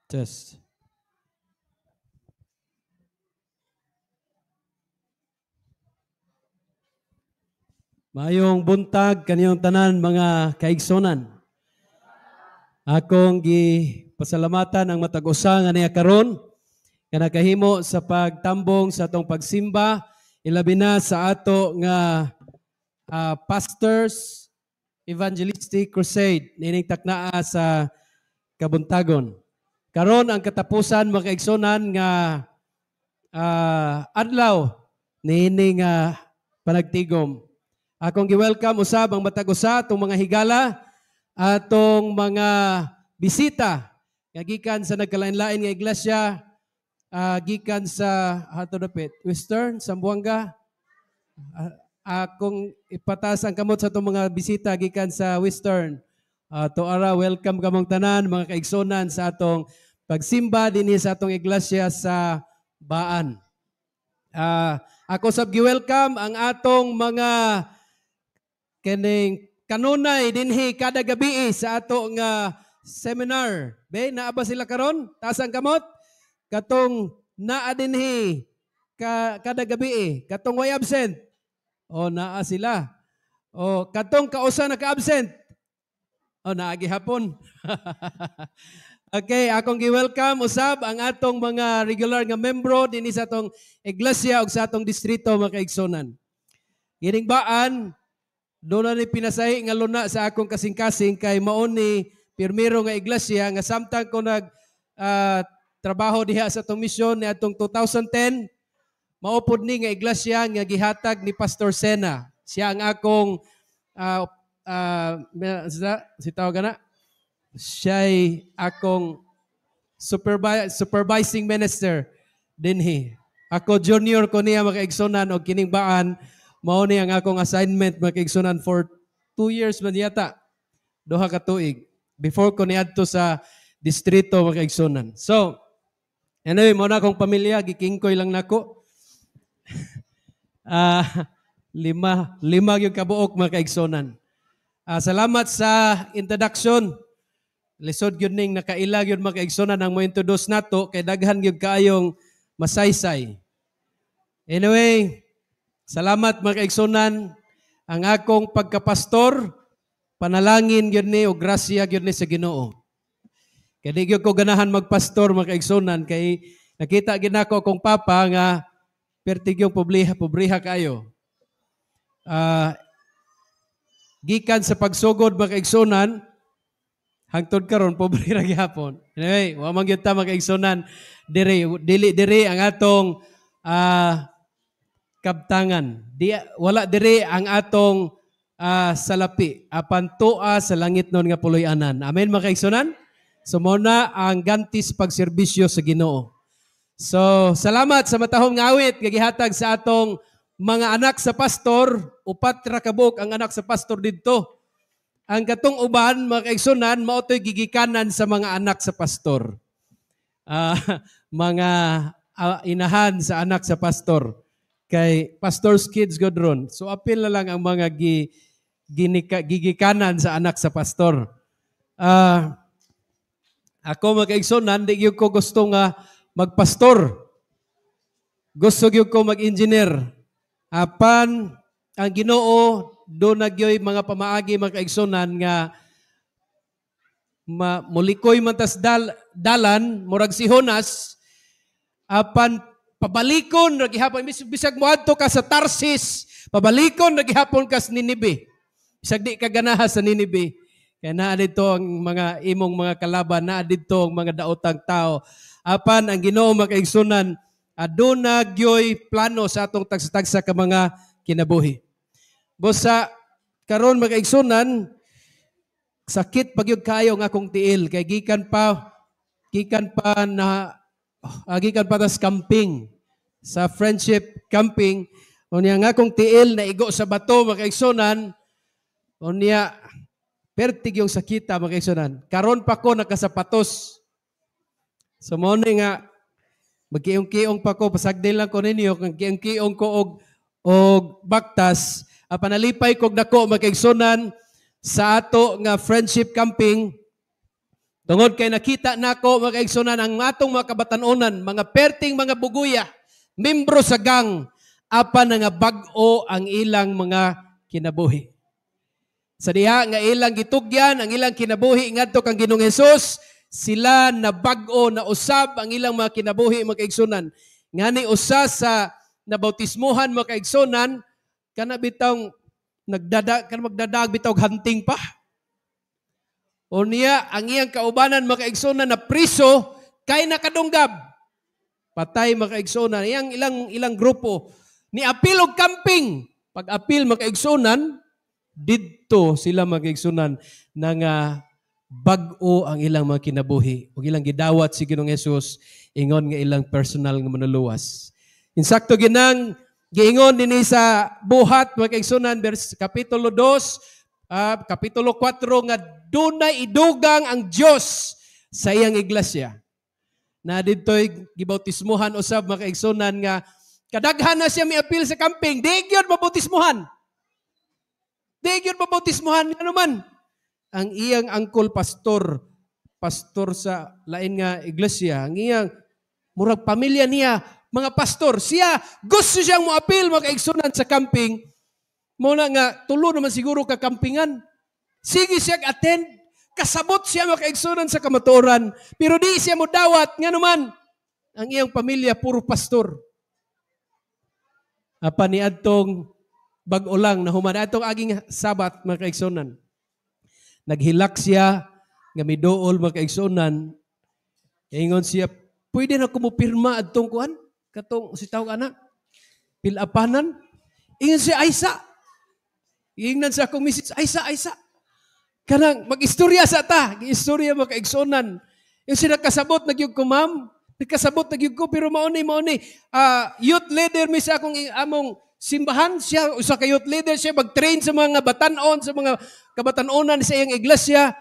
Test. Mayong buntag kaniyong tanan mga kaigsonan. Akong pasalamatan ang matag-usa nga niya karon nga nakahimo sa pagtambong sa atong pagsimba, ilabi na sa ato nga Pastors Evangelistic Crusade nining taknaa sa kabuntagon. Karon ang katapusan mga kaigsonan nga adlaw nining panagtigom. Akong gi-welcome usab ang matag-usa atong mga higala, atong mga bisita nga gikan sa nagkalain-lain nga iglesia, gikan sa dapit Western, Zamboanga. Akong ipatas ang kamot sa atong mga bisita gikan sa Western. Tuara, welcome kamong tanan mga kaigsonan sa atong pagsimba dinhi sa atong iglesia sa Baan. Ako sab gi-welcome ang atong mga kining kanunay dinhi kada gabi sa ato nga seminar. Naa ba sila karon? Taas ang kamot. Katong naa dinhi kada gabi. Katong way absent. O naa sila. O katong kausa naka-absent. O naa gihapon. Okay, akong gi-welcome usab ang atong mga regular nga membro dinhi sa atong iglesia ug sa atong distrito mga kaigsonan. Gining Baan, doon na ni pinasahi nga luna sa akong kasing-kasing kay maon ni pirmiro nga iglesia nga samtang ko trabaho diha sa atong misyon ni atong 2010, maupod ni nga iglesia nga gihatag ni Pastor Sena. Siya ang akong si tawag na, siya'y akong supervising minister dinhi. Ako junior ko niya mga kaigsonan og kining Baan. Mao ni ang akong assignment mga kaigsonan for 2 years man yata. 2 ka tuig. Before ko niadto sa distrito mga kaigsonan. So, anyway, mao na akong pamilya, gikingkoy lang nako. lima yung kabuok mga kaigsonan. Salamat sa introduction. Lisod yun ning nakailag yun mga kaigsonan ang mo introduce nato kay daghan yun kaayong masaysay. Anyway, salamat mga kaigsonan. Ang akong pagkapastor, panalangin yun ni o grasya yun ni sa Ginoo. Kaya di ko ganahan magpastor mga kaigsonan kay nakita ginako akong papa nga pertigyong pobriha kayo. Gikan sa pagsugod mga kaigsonan, hangtod karon pobre ra gyapon. Anyway, wa man gyud ta mga kaigsonan dili ang atong kabtangan. Wala diri ang atong salapi. Apan tua sa langit nun nga puloy-anan. Amen mga kaigsonan? So muna ang gantis pagserbisyo sa Ginoo. So salamat sa matahong nga awit nga gihatag sa atong mga anak sa pastor. 4 ra ka buok ang anak sa pastor didto. Ang katong uban mga kaigsonan mao toy gigikanan sa mga anak sa pastor. Mga inahan sa anak sa pastor. Kay pastor's kids godron. So apil na lang ang mga gigikanan sa anak sa pastor. Ako mga kaigsonan, di ko gusto nga magpastor. Gusto ko mag-engineer. Apan ang Ginoo do nagyoy mga pamaagi mga kaigsonan nga mulikoy man tas dalan murag si Jonas, apan pabalikon ra gihapon bisag moadto ka sa Tarsis, pabalikon ra gihapon ka sa Ninibe. Bisag di ka ganaha sa Ninibe. Kaya naa dito ang mga imong mga kalaban, naa dito ang mga daotang tao. Apan ang Ginoo mga kaigsonan aduna gyoy plano sa atong tagsa-tagsa ka mga kinabuhi. Busa karon mga kaigsonan, sakit pagyud kayo ang akong tiil kay gikan pa tas camping sa friendship camping. Unya nga akong tiil na igo sa bato mga kaigsonan, unya pertig yung sakita mga kaigsonan. Karon pa ko nakasapatos. So mo nga magkiong-kiong pa ko, pasagdil lang ko ninyo, magkiong-kiong ko og baktas, panalipay kog dako mga kaigsonan sa ato nga friendship camping. Tungod kay nakita nako mga kaigsunan ang atong mga kabatanunan, mga perting mga buguya, membro sa gang, apan nga bag-o ang ilang mga kinabuhi. Sa diha nga ilang gitugyan, ang ilang kinabuhi ngadto kang Ginoong Hesus, sila na bag-o na usab ang ilang mga kinabuhi mga kaigsunan. Ngani usa sa nabautismuhan mga kaigsunan, kana bitong magdadag bitaw hunting pa. O niya, ang iyang kaubanan mga kaigsunan na priso kay nakadunggab. Patay mga kaigsunan. Iyang ilang grupo. Ni apil og camping. Pag apil mga kaigsunan, didto sila mga kaigsunan na nga bag-o ang ilang mga kinabuhi. O ilang gidawat si Ginoong Hesus, ingon nga ilang personal nga manuluwas. Insakto ginang giingon din sa buhat mga kaigsunan, kapitulo 2, kapitulo 4 nga dunay idugang ang Dios sa iyang iglesia. Na dito'y gibautismuhan usab mga kaigsunan nga kadaghan na siya miapil sa camping, di gyud mabautismuhan. Di gyud mabautismuhan ano man. Ang iyang angkol pastor sa lain nga iglesia, ang iyang murag pamilya niya, mga pastor, siya gusto siyang moapil mga kaigsunan sa camping. Muna nga, tulo naman siguro kakampingan. Sige siya attend. Kasabot siya mga kaigsunan sa kamatuoran. Pero di siya mo dawat. Nga naman, ang iyang pamilya, puro pastor. Apa ni adtong bag-o lang na human. Atong aging sabat mga kaigsunan. Naghilak siya, nga midool mga kaigsunan. Ingon siya, pwede na kumupirma adtong kuan? Katong si tawag anak. Pilapanan. Ingon siya, Aisa. Ingnan sa akong misis, Aisa. Kanang mag-istorya sa ta. Istorya mga kaigsunan. Yung sila kasabot, nagyug ko ma'am. Nagkasabot, nagyug ko, pero mauni. Youth leader, may sa akong among simbahan. Siya, usa ka youth leader, siya mag-train sa mga batanon, sa mga kabatanunan sa iyang iglesia.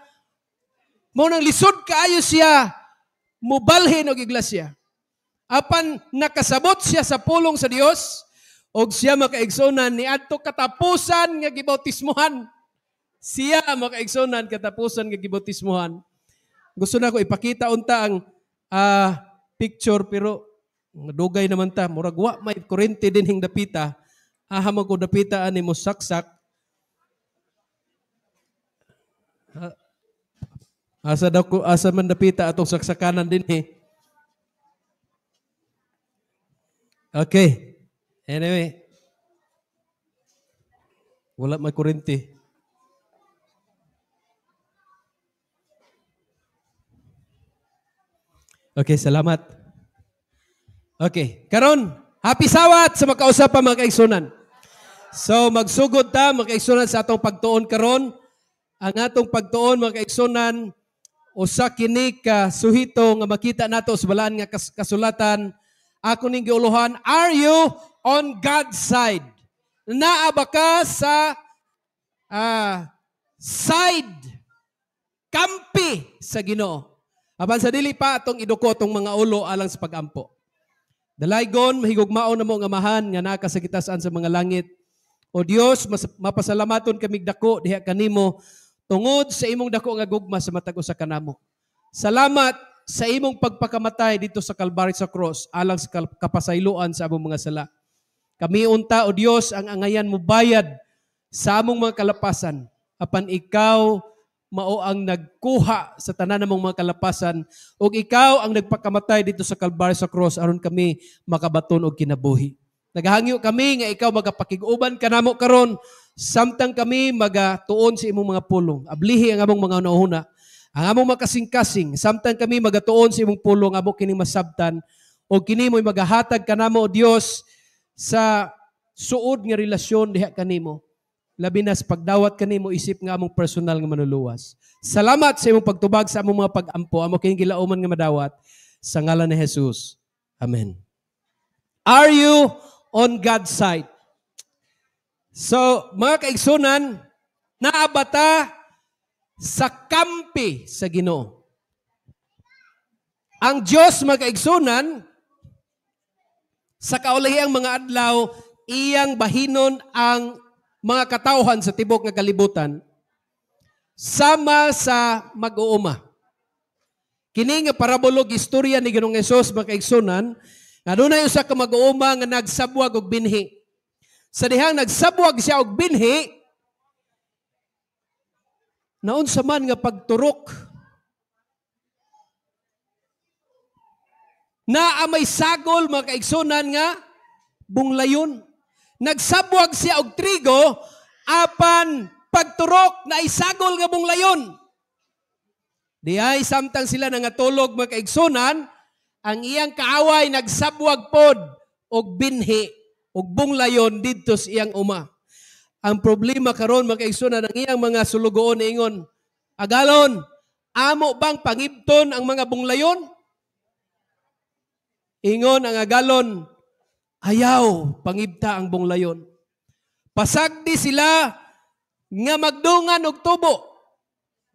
Maunang lisod kaayo siya, mubalhin og iglesia. Apan nakasabot siya sa pulong sa Dios, og siya makaigsunan ni adto katapusan nga gibautismuhan. Siya makaigsunan katapusan nga gibautismuhan. Gusto na ko ipakita unta ang picture pero dugay naman ta murag wa may kurente din hing dapita. Ahamag ko dapita ani mo saksak. Asa man dapita atong saksakanan din Okay. Anyway, wala may kurente. Okay, salamat. Okay, karon happy sawat sa makausap pa mga kaigsunan. So, magsugod ta mga kaigsunan sa atong pagtuon karon. Ang atong pagtuon mga kaigsunan, usa kini ka suhito nga makita nato sa balaan nga kasulatan. Ako ning giuluhan, are you on God's side? Naa ba ka sa side, kampi sa Ginoo? Apan sa dili pa atong iduko tong mga ulo alang sa pagampo. Dalaygon, mahigugmao na mo nga mahan nga naa ka sa kitasan sa mga langit. O Dios, mapasalamaton kami dako diha kanimo tungod sa imong dako nga gugma sa matag usa kanamo. Salamat sa imong pagpakamatay dito sa Calvary sa cross alang sa kapasayloan sa among mga sala. Kami unta, O Dios, ang angayan mo bayad sa among mga kalapasan. Apan ikaw mao ang nagkuha sa tanan namong mga kalapasan ug ikaw ang nagpakamatay dito sa Calvary sa cross aron kami makabaton og kinabuhi. Nagahangyo kami nga ikaw magapakig-uban kanamo karon samtang kami magatuon sa imong mga pulong. Ablihi ang among mga unahuna. Ang among makasing-kasing, samtang kami magatuon sa imong pulong, amo kining masabtan, o kini mo'y magahatag kanamo, O Dios, sa suod nga relasyon diha kanimo. Labi na sa pagdawat kanimo, isip nga among personal nga manuluwas. Salamat sa imong pagtubag sa among mga pag-ampo, amo kining gilauman nga madawat, sa ngalan ni Jesus. Amen. Are you on God's side? So, mga kaigsunan, naabata sa kampi sa Ginoo. Ang Diyos mga kaigsunan, sa kaulahiyang mga adlaw, iyang bahinon ang mga katawhan sa tibok nga kalibutan sama sa mag-uuma. Kini nga parabolog istorya ni Ginoong Hesus mga kaigsunan, nga dunay usa ka mag-uuma nga nagsabwag og binhi. Sa dihang nagsabwag siya og binhi, naunsa man nga pagturok na amay sagol mga kaigsunan nga bunglayon. Nagsabwag siya og trigo apan pagturok na isagol nga bunglayon. Diay samtang sila nangatulog mga kaigsunan, ang iyang kaaway nagsabwag pod og binhi og bunglayon didto sa iyang uma. Ang problema karon mga kaigsunan, ang iyang mga sulugoon ingon, agalon, amo bang pangibton ang mga bunglayon? Ingon ang agalon, ayaw pangibta ang bunglayon. Pasagdi sila nga magdungan og tubo.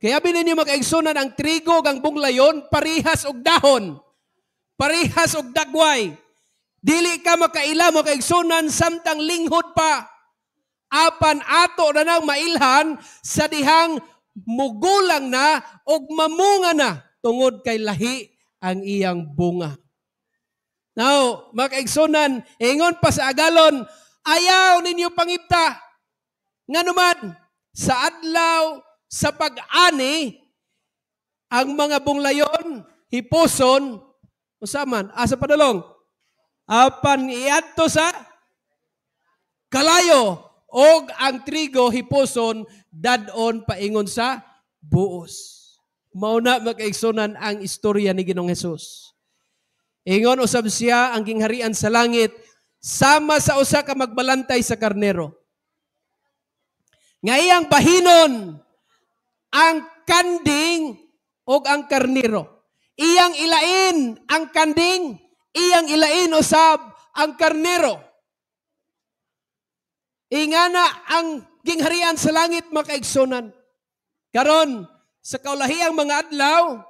Kaya bilin niyo mga kaigsunan, ang trigo ug ang bunglayon parihas og dahon, parihas og dagway. Dili ka makaila mga kaigsunan samtang linghod pa. Apan ato na nang mailhan sa dihang mugulang na og mamunga na tungod kay lahi ang iyang bunga. Now, mga kaigsunan, ingon pa sa agalon, ayaw ninyo pangibta. Nga naman, sa adlaw, sa pag-ani, ang mga bunglayon, hipuson, usaman, asa padalong, apan iadto sa kalayo, og ang trigo, hipuson, dadon paingon sa buos. Mauna mag-kaigsunan ang istorya ni Ginoong Hesus. Ingon usab siya ang gingharian sa langit, sama sa usa ka magbalantay sa karnero. Nga iyang bahinon, ang kanding o ang karniro. Iyang ilain ang kanding, iyang ilain usab ang karniro. Ingana ang gingharian sa langit makaigsunan. Karon sa kaulahiyang mga adlaw,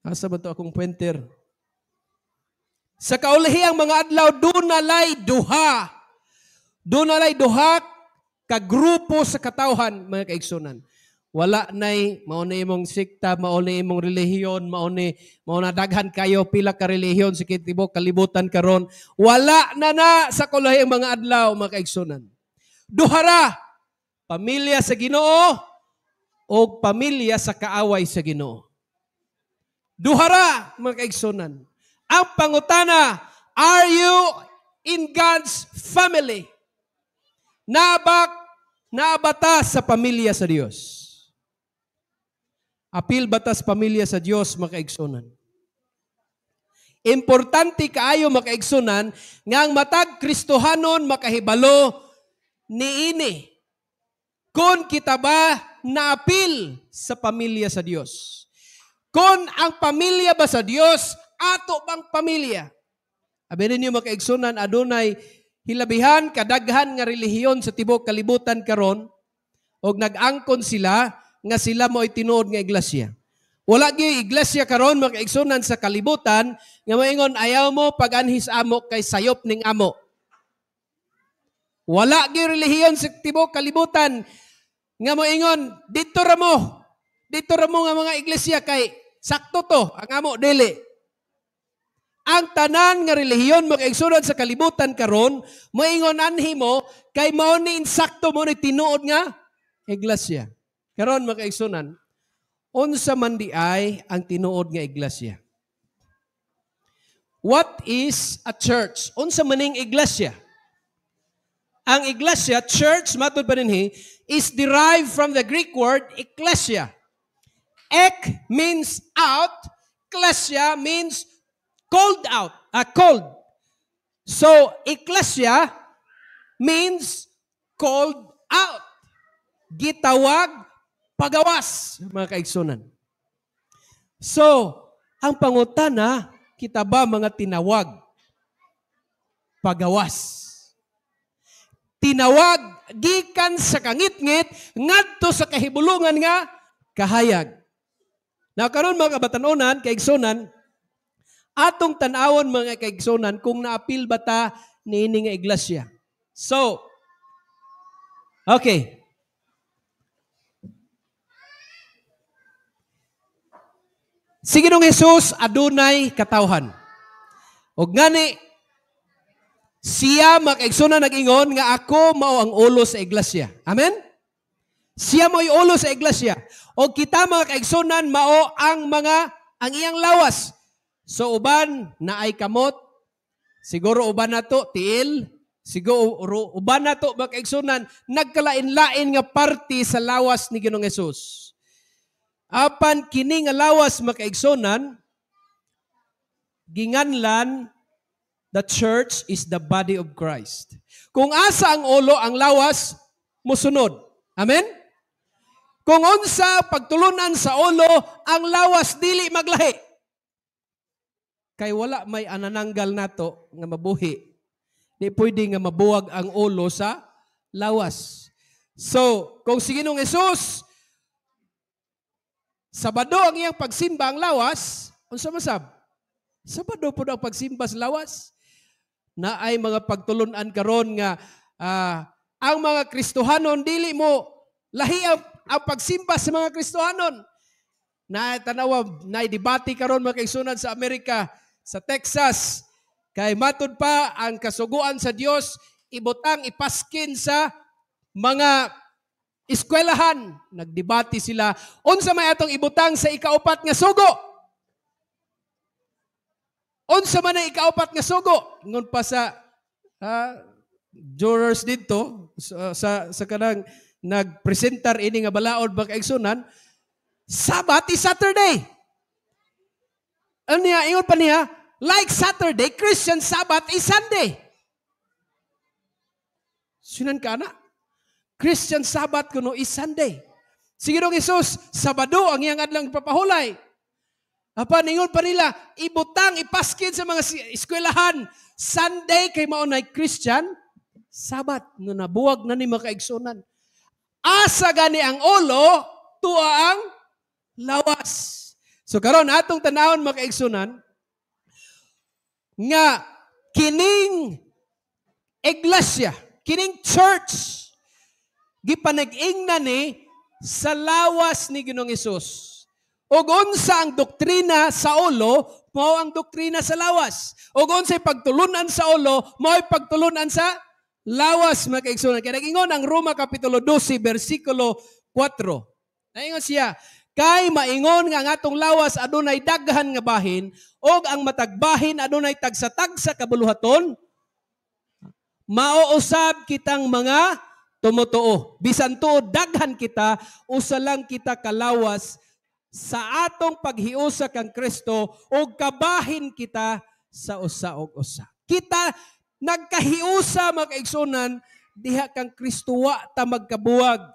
asa ba to akong pointer? Sa kaulahiyang mga adlaw, dunalay duha ka grupo sa katawhan, mga kaigsunan. Wala nay mao na imong sikta, mao na imong relihiyon, mao na daghan kayo pila ka relihiyon sa kitibok kalibutan karon. Wala na sa kaulahiyang mga adlaw, mga kaigsunan. Duhara, pamilya sa Ginoo o pamilya sa kaaway sa Ginoo. Duhara, mga kaigsunan. Ang pangutana, are you in God's family? Naabata sa pamilya sa Dios. Apil batas pamilya sa Dios, mga kaigsunan. Importante kaayo, mga kaigsunan, nga ang matag Kristohanon makahibalo niini. Kung kita ba naapil sa pamilya sa Dios? Kung ang pamilya ba sa Dios, ato bang pamilya? Abinin niyo mga kaigsunan, adunay hilabihan kadaghan nga relihiyon sa tibok kalibutan karon og nag-angkon sila nga sila mo ay tinuod nga iglesia. Wala gyud iglesia karon mga kaigsunan sa kalibutan nga moingon ayaw mo pag-anhis amo kay sayop ning amo. Wala gyud relihiyon sa tibok kalibutan nga moingon dito ra mo nga mga iglesia kay sakto to ang amo dili. Ang tanan nga relihiyon mga kaigsunan sa kalibutan karon moingon anhi mo kay mao ni insakto mo ni tinuod nga iglesia. Karon mga kaigsunan, unsa man di ay ang tinuod nga iglesia? What is a church? Unsa maning iglesia? Ang iglesia, church, matud pa dinhi, is derived from the Greek word ekklesia. Ek means out, klesia means called out, called. So, ekklesia means called out. Gitawag, pagawas, mga kaigsunan. So, ang pangutana, kita ba mga tinawag? Pagawas. Tinawag, gikan sa kangit-ngit, ngadto sa kahibulungan nga, kahayag. Now, karon mga kabatanunan, kaigsunan, atong tanawon mga kaigsunan kung naapil ba ta niini nga iglesia. So, okay. Si Ginoong Hesus adunay katawhan. Og ngani siya makaigsunan nag-ingon nga ako mao ang ulo sa iglesia. Amen? Siya mo'y ulo sa iglesia. O kita mga kaigsunan mao ang iyang lawas. So uban na ay kamot, siguro uban na to tiil, siguro uban na to mga kaigsunan nagkalain-lain nga party sa lawas ni Ginoong Hesus. Apan kini nga lawas mga kaigsunan ginganlan the church is the body of Christ. Kung asa ang ulo, ang lawas musunod. Amen? Kung unsa pagtulunan sa ulo, ang lawas dili maglahi. Kay wala may anananggal nato nga mabuhi. Di pwede nga mabuwag ang ulo sa lawas. So, kung si Ginoong Hesus, Sabado ang iyang pagsimba ang lawas, unsa masab? Sabado po ang pagsimba sa lawas. Na ay mga pagtulunan karon nga ang mga Kristohanon dili mo lahi ang pagsimba sa mga Kristohanon. Na tanawa na debate karon mga kaigsunan sa Amerika, sa Texas, kay matud pa ang kasuguan sa Dios ibutang ipaskin sa mga eskwelahan. Nagdebate sila unsa may atong ibutang sa ikaupat nga sugo. Unsa man ang ikaupat nga sugo? Ngon pa sa jurors dito sa kanang nagpresentar ini nga balaod ba kaigsunan, Sabbath is Saturday. Ano niya? Ingon pa niya, like Saturday, Christian Sabbath is Sunday. Sinan ka na? Christian Sabbath kuno is Sunday. Si Ginoong Hesus, Sabado ang iyang adlang papahulay. Apa ningon pa nila, ibutang, ipaskin sa mga eskwelahan, Sunday kay maunay Christian Sabbath. No nabuwag na ni makaigsunan. Asa gani ang ulo, tuwa ang lawas. So karon atong tanawon makaigsunan nga kining iglesia, kining church gipanag-ingnan ni sa lawas ni Ginoong Hesus. Og unsa ang doktrina sa ulo, mao ang doktrina sa lawas. Og unsay pagtulunan sa ulo, mao ay pagtulunan sa lawas mga kaigsunan. Kaya nag-ingon ang Roma Kapitulo 12, versikulo 4. Naingon siya, kay maingon nga ang atong lawas adunay daghan nga bahin, og ang matagbahin adunay tagsa-tagsa kabuluhaton, mauusab kitang mga tumutuo. Bisan tuod daghan kita, usa lang kita kalawas sa atong paghiusa kang Kristo ug kabahin kita sa usa og usa. Kita nagkahiusa mga kaigsunan diha kang Kristo wa ta magkabuwag.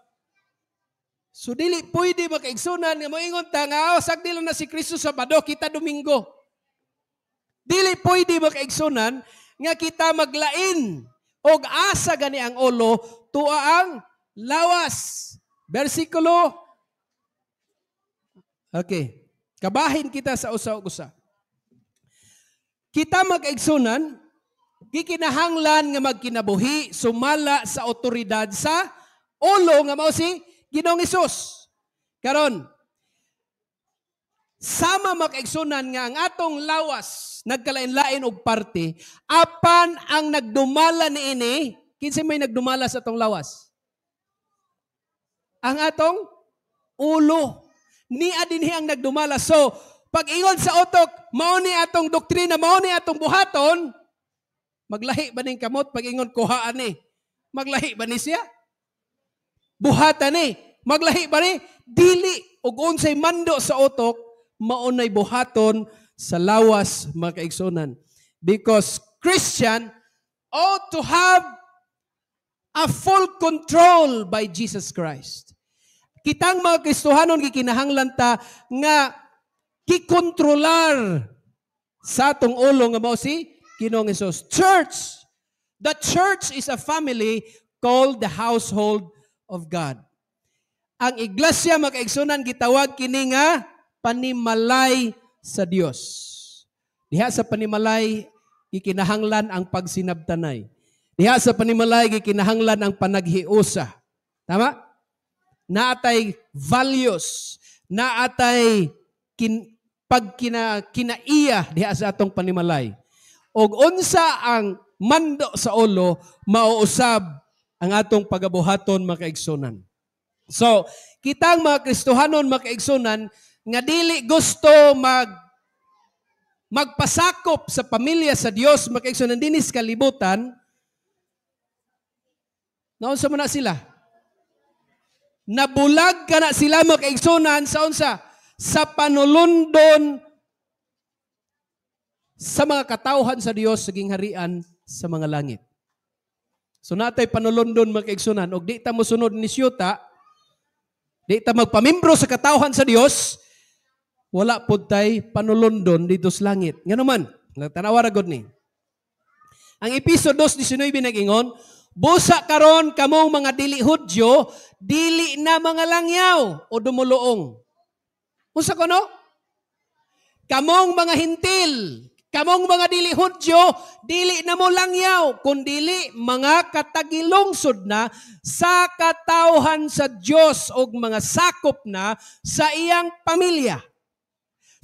So dili pwede mga kaigsunan nga moingon ta nga sagdi lang na si Kristo Sabado, kita Domingo. Dili pwede mga kaigsunan nga kita maglain og asa gani ang ulo tuwa ang lawas. Versikulo. Okay. Kabahin kita sa usa ug usa. Kita mag-igsunan, gikinahanglan nga magkinabuhi sumala sa otoridad sa ulo nga mao si Ginoong Hesus. Karon, sama mag-igsunan nga ang atong lawas nagkalain-lain og parte, apan ang nagdumala niini, kinsa may nagdumala sa atong lawas? Ang atong ulo. Ni adinhi ang nagdumala. So, pag ingon sa utok, mao ni atong doktrina, mao ni atong buhaton, maglahi ba ning kamot pag ingon kuhaan ni? Maglahi ba ni siya? Buhatan ni. Maglahi ba ni? Dili. Ug unsay mando sa utok, mao nay buhaton sa lawas mga kaigsunan. Because Christian ought to have a full control by Jesus Christ. Kitang mga Kristohanon gikinahanglan ta nga kikontrolar sa atong ulo nga mao si Ginoong Hesus. Church. The church is a family called the household of God. Ang iglesia mga kaigsunan gitawag kini nga panimalay sa Dios. Diha sa panimalay gikinahanglan ang pagsinabtanay. Diha sa panimalay gikinahanglan ang panaghiusa. Tama? Naatay values, naatay kinaiya diha sa atong panimalay. Og unsa ang mando sa ulo, mauusab ang atong pagabuhaton mga kaigsunan. So, kitang mga Kristohanon mga kaigsunan, nga dili gusto magpasakop sa pamilya sa Dios mga kaigsunan dinis kalibutan, naunsa man na sila? Nabulag ka na sila mga kaigsunan sa unsa? Sa panulundon sa mga katawhan sa Dios sa gingharian sa mga langit. So natay panulundon mga kaigsunan, og di ta mosunod ni siyuta, di ta magpamimbro sa katawhan sa Dios, wala pud tay panulundon dito sa langit. Ngano man, tanawa ra gud ni. Ang episode 2:19 nag-ingon, busa karon kamong mga dili Hudyo, dili na mga langyaw o dumuluong. Unsa kuno? Kamong mga hintil, kamong mga dili Hudyo, dili na mo langyaw, kundili mga katagilungsod na sa katawhan sa Dios og mga sakop na sa iyang pamilya.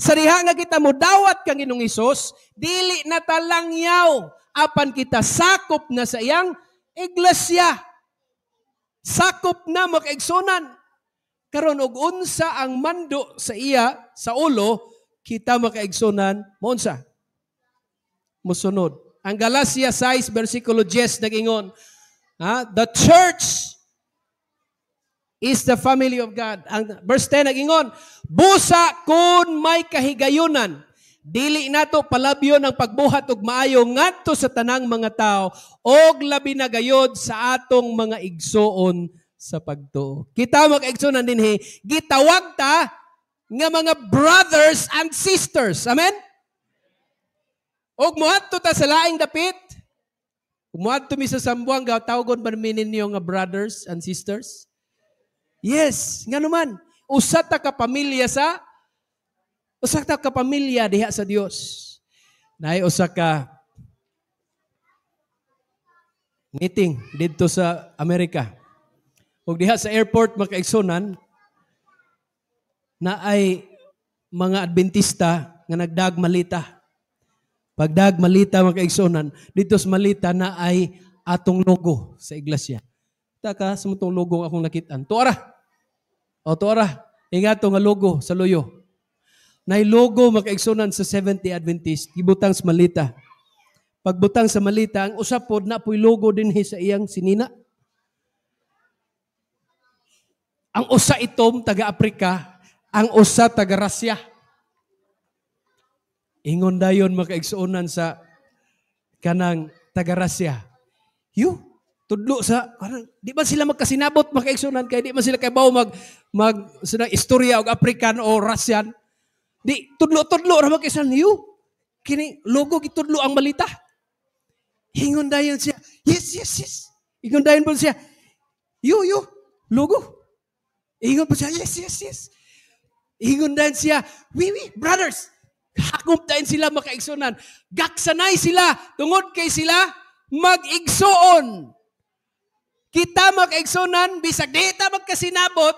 Sa diha nga kita mo dawat kang Ginoong Hesus, dili na ta langyaw, apan kita sakop na sa iyang iglesia. Sakop na makaigsunan. Karon og unsa ang mando sa iya sa ulo, kita makaigsunan mounsa mosunod. Ang Galacia 6 versikulo 10 nag-ingon, the church is the family of God. Ang verse 10 nag-ingon, busa kun may kahigayunan, dili nato palabyon ang pagbuhat og maayo ngadto sa tanang mga tao og labi na gayod sa atong mga igsoon sa pagtuo. Kita mag-igsunan dinhi, gitawag ta nga mga brothers and sisters. Amen? Og muadto ta sa laing dapit. Ug muadto mi sa Sambuanga, tawgon ba ninyo nga brothers and sisters? Yes, ngano man. Usa ta ka pamilya diha sa Dios. Naay usa ka meeting dito sa Amerika. Ug diha sa airport makaigsunan na ay mga Adventista nga nagdagmalita. Pagdag malita makaigsunan, dito sa malita na ay atong logo sa iglesia. Taka sa mutong logo akong nakitaan. Tuara. Ingato nga logo sa loyo. Nay logo makaigsunan sa 70 Adventist, gibutang sa malita. Pagbutang sa malita, ang usapod na po'y logo din sa iyang sinina. Ang usa itom taga-Afrika, ang usa taga-Russia. Ingon dayon makaigsuonan sa kanang taga-Russia. Tudlo sa di ba sila magkasinabot makaigsuonan kay di man sila kay bawo mag istorya og African o Russian. Di tudlo ra makaigsuonan kini logo gitudlo ang malita. Ingon dayon siya. Yes. Ingon dayon po siya. Logo. Ingon po siya, yes. Ingon din siya, we, brothers. Hakop din sila makaigsunan. Gaksanay sila, tungod kay sila mag-igsoon. Kita mag-igsunan, bisag di ta magkasinabot,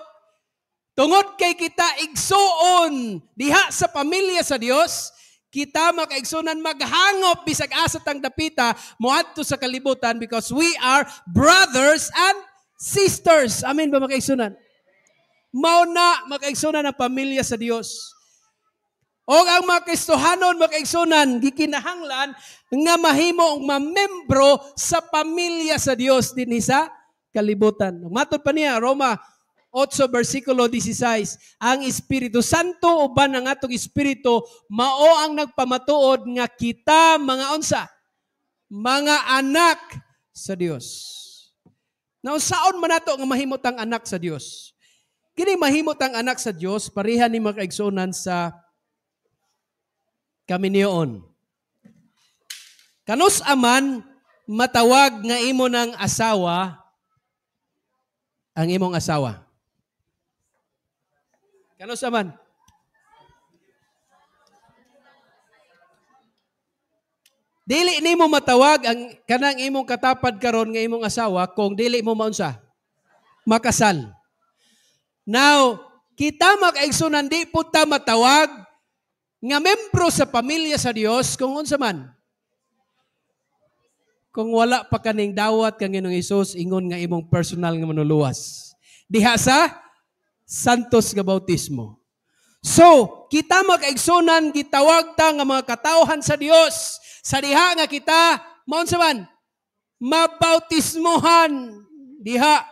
tungod kay kita igsoon diha sa pamilya sa Dios, kita makaigsunan maghangop bisag asa tang dapita moadto sa kalibutan because we are brothers and sisters. Amen ba makaigsunan? Mao na makaigsunan ang pamilya sa Dios. O ang mga Kristohanon makaigsunan gikinahanglan nga mahimo og mamembro sa pamilya sa Dios dinhi sa kalibutan. Matod pa niya Roma 8 versikulo 16, ang Espiritu Santo uban ang atong espiritu mao ang nagpamatuod nga kita mga unsa? Mga anak sa Dios. Now saon man nato nga mahimot ang anak sa Dios? Kini mahimot ang anak sa Dios pareha ni makaigsunan sa kaminyoon. Kanus aman matawag nga imo ng asawa ang imong asawa. Kanus aman. Dili nimo matawag ang kanang imong katapad karon nga imong asawa kung dili mo maunsa makasal. Now, kita makaigsunan di po ta matawag nga membro sa pamilya sa Dios kung unsa man. Kung wala pa kaning dawat kang Ginoong Hesus ingon nga imong personal nga manuluwas. Diha sa santos nga bautismo. So, kita makaigsunan gitawag ta nga mga katawhan sa Dios. Sa diha nga kita maun sa man mabautismohan diha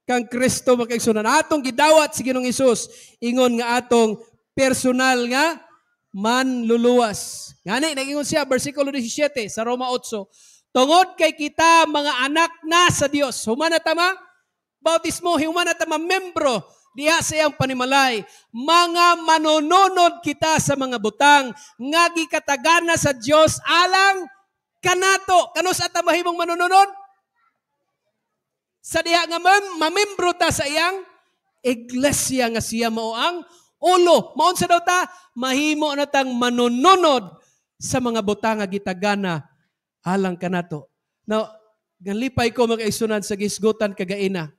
kang Kristo makaigsunan. Atong gidawat si Ginoong Hesus ingon nga atong personal nga manluluwas. Ngani nagingon siya bersikulo 17 sa Roma 8. Tungod kay kita mga anak na sa Dios. Humana tama? Bautismo, humana tama membro diha sa iyang panimalay. Mga manununod kita sa mga butang nga gikatagana sa Dios alang kanato. Kanus at mahimong manununod? Sa diha nga mamembro ta sa iyang iglesia nga siya mao ang ulo. Maun sa daw ta? Mahimo na tang manununod sa mga butang nga gitagana alang kanato. Now, ganlipay ko makaigsunan sa gisgutan kagaina.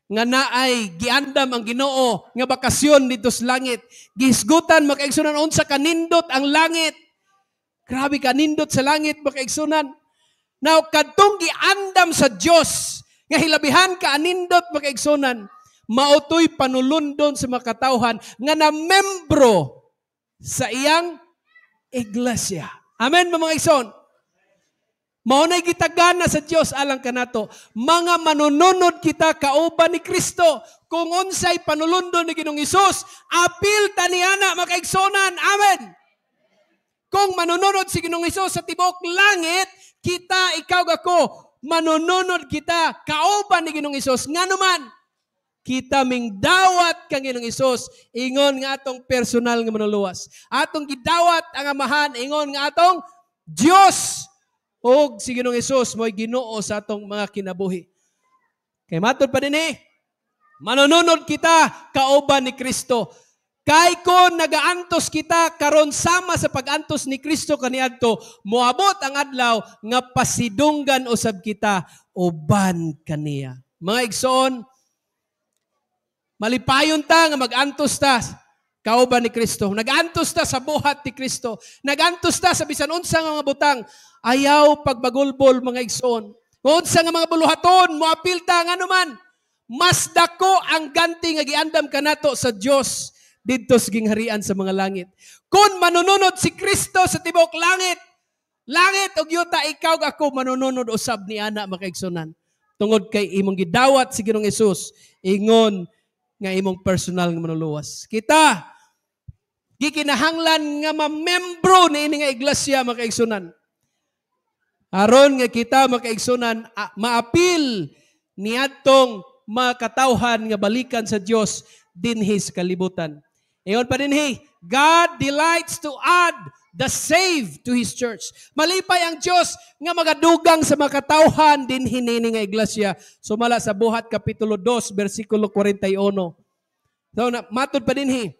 Nga naay giandam ang Ginoo nga bakasyon dito sa langit. Gisgutan makaigsunan unsa kanindot ang langit. Grabe kanindot sa langit makaigsunan. Now, kadtong giandam sa Dios nga hilabihan ka anindot makaigsunan, mautoy panulundon sa makatawhan nga na membro sa iyang iglesia. Amen mga igsoon. Maunay gitagana sa Dios alang kanato. Mga manununod kita kauban ni Kristo. Kung unsay panulundon ni Ginoong Hesus, apil taniana makaigsonan. Amen. Kung manununod si Ginoong Hesus sa tibok langit, kita, ikaw, ako, manununod kita kauban ni Ginoong Hesus. Nga naman, kita ming dawat kang Ginoong Hesus, ingon nga atong personal nga manuluwas. Atong gidawat ang amahan, ingon nga atong Dios. O si Ginoong Hesus mo'y Ginoo sa atong mga kinabuhi. Kay matod pa din manununod kita kauban ni Kristo. Kay kon nagaantos kita karon sama sa pagantos ni Kristo kaniadto, moabot ang adlaw nga pasidunggan usab kita uban kaniya. Mga igsoon, malipayon ta nga magantos ta kauban ni Kristo. Nagantos ta sa buhat ni Kristo. Nagantos ta sa bisan unsa nga mga butang. Ayaw pagbagulbol mga igsoon. Unsa nga mga buluhaton, moapil ta nga naman. Mas dako ang ganti nga giandam kanato sa Dios didto sa gingharian sa mga langit. Kung manununod si Kristo sa tibok langit, langit og yuta ikaw ako manununod usab ni ana makaigsunan. Tungod kay imong gidawat si Ginoong Hesus, ingon nga imong personal nga manuluwas. Kita gikinahanglan nga mamembro ni ini nga iglesia makaigsunan. Aron nga kita makaigsunan maapil niadtong makatawhan nga balikan sa Dios dinhi sa kalibutan. Ayon pa dinhi, God delights to add the saved to His church. Malipay ang Dios nga magadugang sa makatawhan dinhi nini nga iglesia. Sumala sa Buhat kapitulo 2 bersikulo 41. So matod pa dinhi,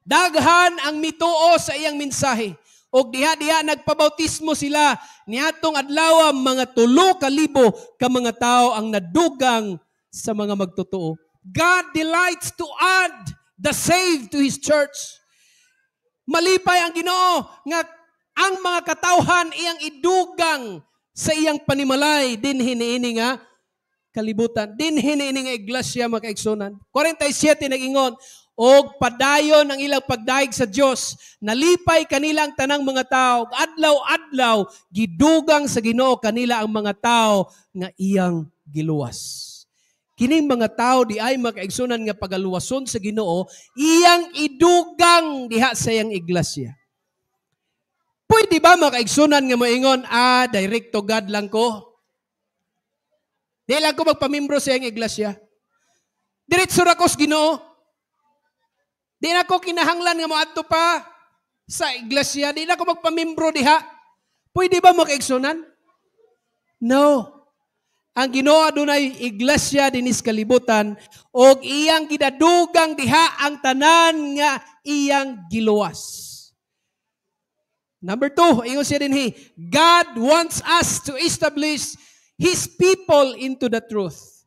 daghan ang mituo sa iyang mensahe. Og diha-diha nagpabautismo sila niadtong adlaw mga 3,000 ka mga tao ang nadugang sa mga magtotoo. God delights to add the saved to His church. Malipay ang Ginoo nga ang mga katawhan iyang idugang sa iyang panimalay dinhi niini nga kalibutan. Dinhi niini nga iglesia makaigsunan. 47 nag-ingon, og padayon ang ilang pagdaig sa Dios, nalipay kanilang tanang mga tao, adlaw-adlaw gidugang sa Ginoo kanila ang mga tao nga iyang giluwas. Kining mga tao di ay makaigsunan nga pagaluwason sa Ginoo, iyang idugang diha sa iyang iglesia. Pwede ba makaigsunan nga moingon, direct to God lang ko? Di lang ko magpamimbro sa iyang iglesia. Diretso ra ko sa Ginoo. Di na ko kinahanglan nga moadto pa sa iglesia. Di na ko magpamimbro diha. Pwede ba makaigsunan? No. Ang Ginoo adunay iglesia dinis kalibutan og iyang gidadugang diha ang tanan nga iyang giluwas. Number 2, ingon siya dinhi, God wants us to establish His people into the truth.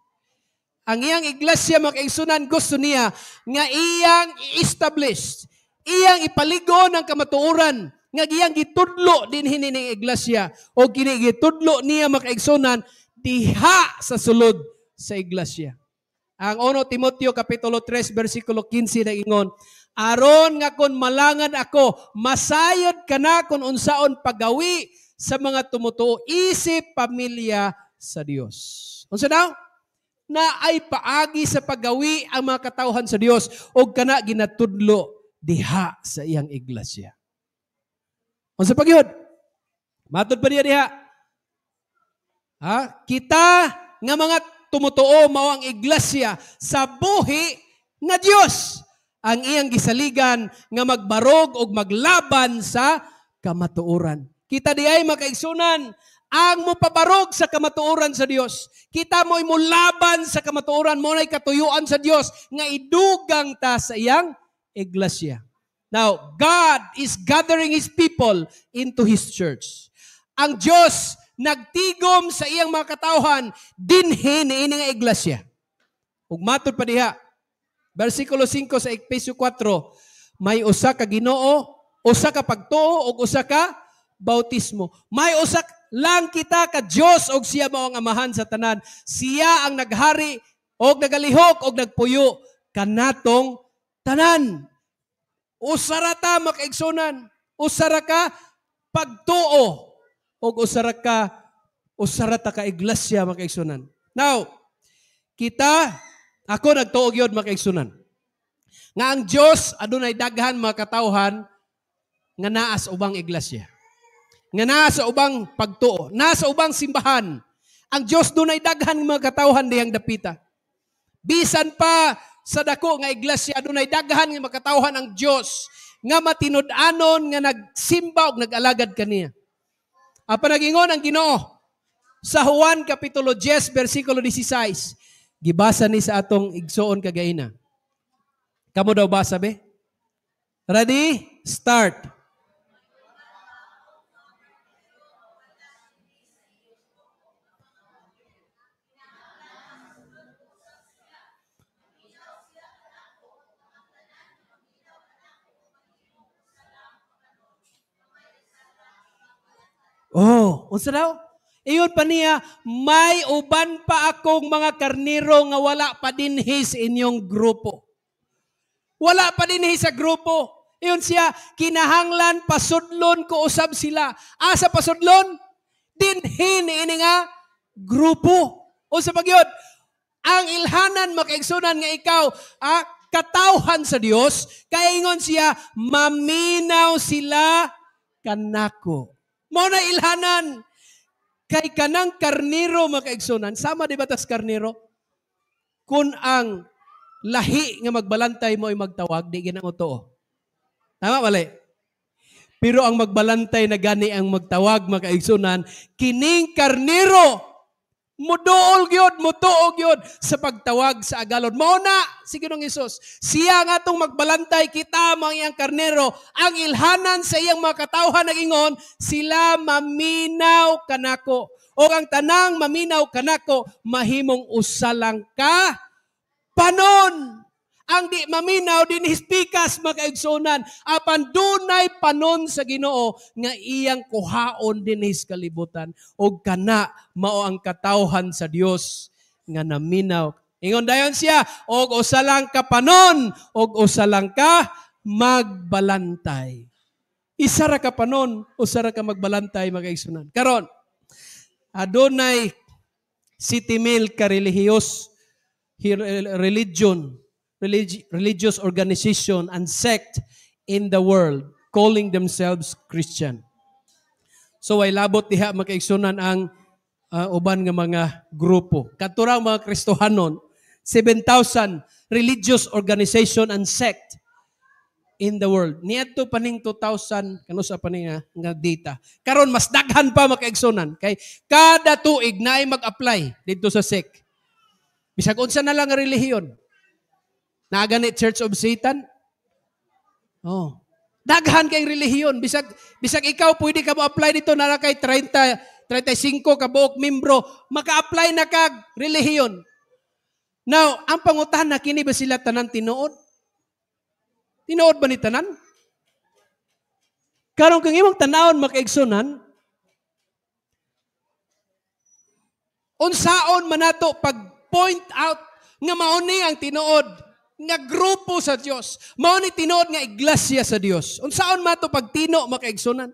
Ang iyang iglesia makaigsunan gusto niya nga iyang i-establish, Iyang ipaligon ang kamatuoran nga iyang gitudlo din hining iglesia o kini gitudlo niya makaigsunan diha sa sulod sa iglesia. Ang 1 Timoteo kapitulo 3 bersikulo 15 nagingon, aron nga kon malangan ako, masayod ka na kung unsaon pagawi sa mga tumutuo, isip pamilya sa Dios. Unsa daw? Na ay paagi sa paggawi ang mga katawhan sa Dios o kana ginatudlo diha sa iyang iglesia. Unsa pa gyud? Matud pa diha? Kita nga mga tumutuo mao ang iglesia sa buhi nga Dios ang iyang gisaligan nga magbarog og maglaban sa kamatuoran. Kita di ay makaigsunan ang mupabarog sa kamatuoran sa Dios. Kita mo'y mulaban sa kamatuoran mo na'y katuyuan sa Dios nga idugang ta sa iyang iglesia. Now, God is gathering His people into His church. Ang Diyos nagtigom sa iyang mga katawhan dinhi niini nga iglesia. Ug matud pa diha, versikulo 5 sa Efesio 4, may usa ka Ginoo, usa ka pagtuo ug usa ka bautismo. May usa lang kita ka Dios og siya mao ang amahan sa tanan. Siya ang naghari og nagalihok og nagpuyo kanatong tanan. Usara ta makaigsunan, usara ka pagtuo og usara ta ka iglesia makaigsunan. Now, ako nagtuo gyud makaigsunan. Nga ang Dios adunay daghan mga katawhan nga naa sa ubang iglesia. Nga naa sa ubang pagtuo, naa sa ubang simbahan. Ang Dios dunay daghan mga katawhan diyang dapita. Bisan pa sa dako nga iglesia adunay daghan nga makatawhan ang Dios nga matinud-anon nga nagsimba og nag-alagad kaniya. Apa nagingon ang Ginoo sa Juan kapitulo 10 bersikulo 16. Gibasa ni sa atong igsoon kagaina. Kamo daw basa be? Ready? Start. Unsa daw? Iyon pa niya, may uban pa akong mga karniro nga wala pa dinhi sa inyong grupo. Wala pa dinhi sa grupo. Iyon siya, kinahanglan pasudlon ko usab sila. Asa pasudlon? Dinhi niini nga grupo. Unsa pa gyud? Ang ilhanan makaigsunan nga ikaw, katawhan sa Dios, kaya ingon siya, maminaw sila kanako. Mao na ilhanan. Kay kanang karniro makaigsunan, sama di ba tas karniro? Kung ang lahi nga magbalantay mo ay magtawag, di ginang totoo. Tama mali? Pero ang magbalantay na gani ang magtawag makaigsunan, kining karniro, mutuog yun sa pagtawag sa agalod. Mao na, sige nung Isus, siya nga itong magbalantay, kita mga iyang karnero, ang ilhanan sa iyang mga katawhan nagingon, sila maminaw kanako. O ang tanang maminaw kanako, mahimong usalang ka, panon. Ang di maminaw din hispikas makaigsunan, apan dunay panon sa Ginoo nga iyang kuhaon din his kalibutan. O kana mao ang katawhan sa Dios nga naminaw. Ingon dayon siya, og usa lang ka panon, og usa lang ka magbalantay. Isa ra ka panon, usa ra ka magbalantay makaigsunan. Karon, adunay 7,000 ka religious organization and sect in the world calling themselves Christian. So ay labot diha makaigsunan ang uban nga mga grupo. Katurang mga Kristohanon, 7,000 religious organization and sect in the world. Niadto paning 2,000 kano sa paning nga data. Karon mas daghan pa makaigsunan kay kada tuig naay mag-apply dito sa sect. Bisag unsa na lang nga relihiyon. Naganit Church of Satan? Daghan kay relihiyon. Bisag ikaw pwede ka mo-apply dito na kay 35 ka buok membro, maka-apply na kag relihiyon. Now, ang pangutan na kini ba sila tanan tinuod? Tinuod ba ni tanan? Karon kung imong tanawon makaigsunan, unsaon man nato pag-point out nga mao ni ang tinuod nga grupo sa Dios. Mao ni tinuod nga iglesia sa Dios. Unsaon man to pagtino makaigsunan?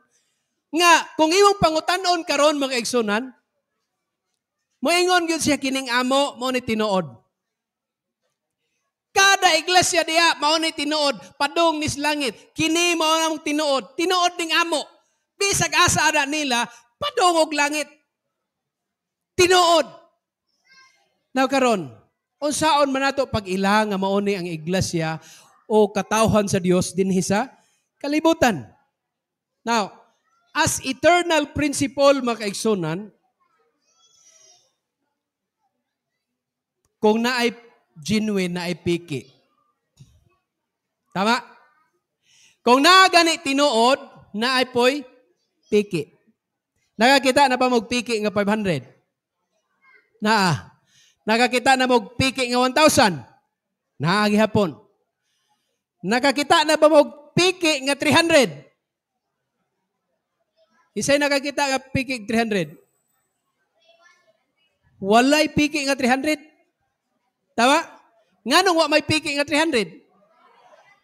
Nga kung imong pangutan-on karon makaigsunan, moingon gyud siya kining amo mao ni tinuod. Kada iglesia diha mao ni tinuod, padung nis langit. Kini mao namong tinuod, tinuod ning amo. Bisag asa ana nila, padung og langit. Tinuod. Now karon, unsaon man nato pag ila nga mao ni ang iglesia o katawhan sa Dios dinhi sa kalibutan. Now, as eternal principle makaigsunan, kung naay genuine na ay piki. Tama? Kung na gani tinuod, na ay po'y piki. Nakakita na ba mag-piki nga 500? Nakakita na mag-piki nga 1,000? Naagihapon. Nakakita na ba mag-piki nga 300? Isa'y nakakita nga piki 300? Walay piki nga 300? Tama? Nga nung wa may piki nga 300?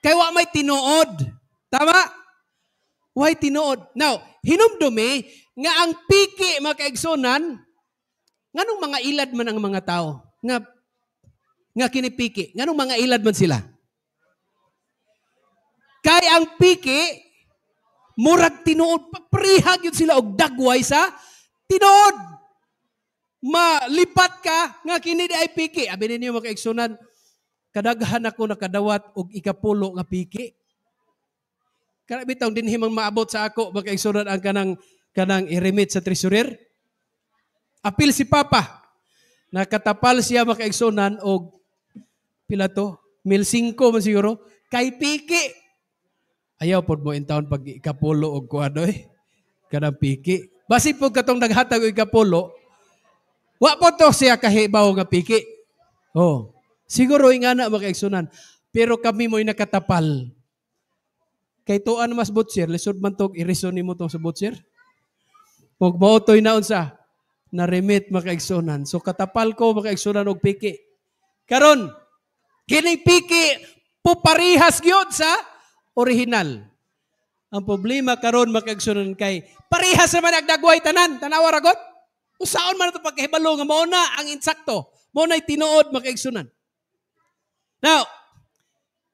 Kaya wa may tinuod. Tama? Why tinuod? Now, hinumdumi nga ang piki makaigsunan, nga nung mga ilad man ang mga tao, nga kinipiki, nga nung mga ilad man sila. Kaya ang piki, murag tinuod, parihag yun sila og dagway sa tinuod. Malipat ka, nga kini di ay piki. Abi ninyo makaigsunan, kadaghan ako nakadawat og ikapulo nga piki. Kana bitaw dinhi man maabot sa ako makaigsunan ang kanang i-remit sa treasurer. Apil si Papa. Nakatapal siya makaigsunan og pila to? 1,500 man siguro kay piki. Ayaw pod mo in taon pag ikapulo og kuano kanang piki. Basi pod katong naghatag og ikapulo, wa po to siya kahibaw nga piki. Oh, siguro nga na makaigsunan. Pero kami mo'y nakatapal. Kay tuan mas butcher, lisod man to, irison mo to sa butcher. Kung mautoy na unsa, na-remit makaigsunan. So katapal ko makaigsunan og piki. Karon, kining piki, puparihas gyud sa original. Ang problema karon makaigsunan kay, parihas naman agdagway tanan, tanawa ragot. Usaon man ito pagkahibalo nga mao na ang insakto. Mao na'y tinuod makaigsunan. Now,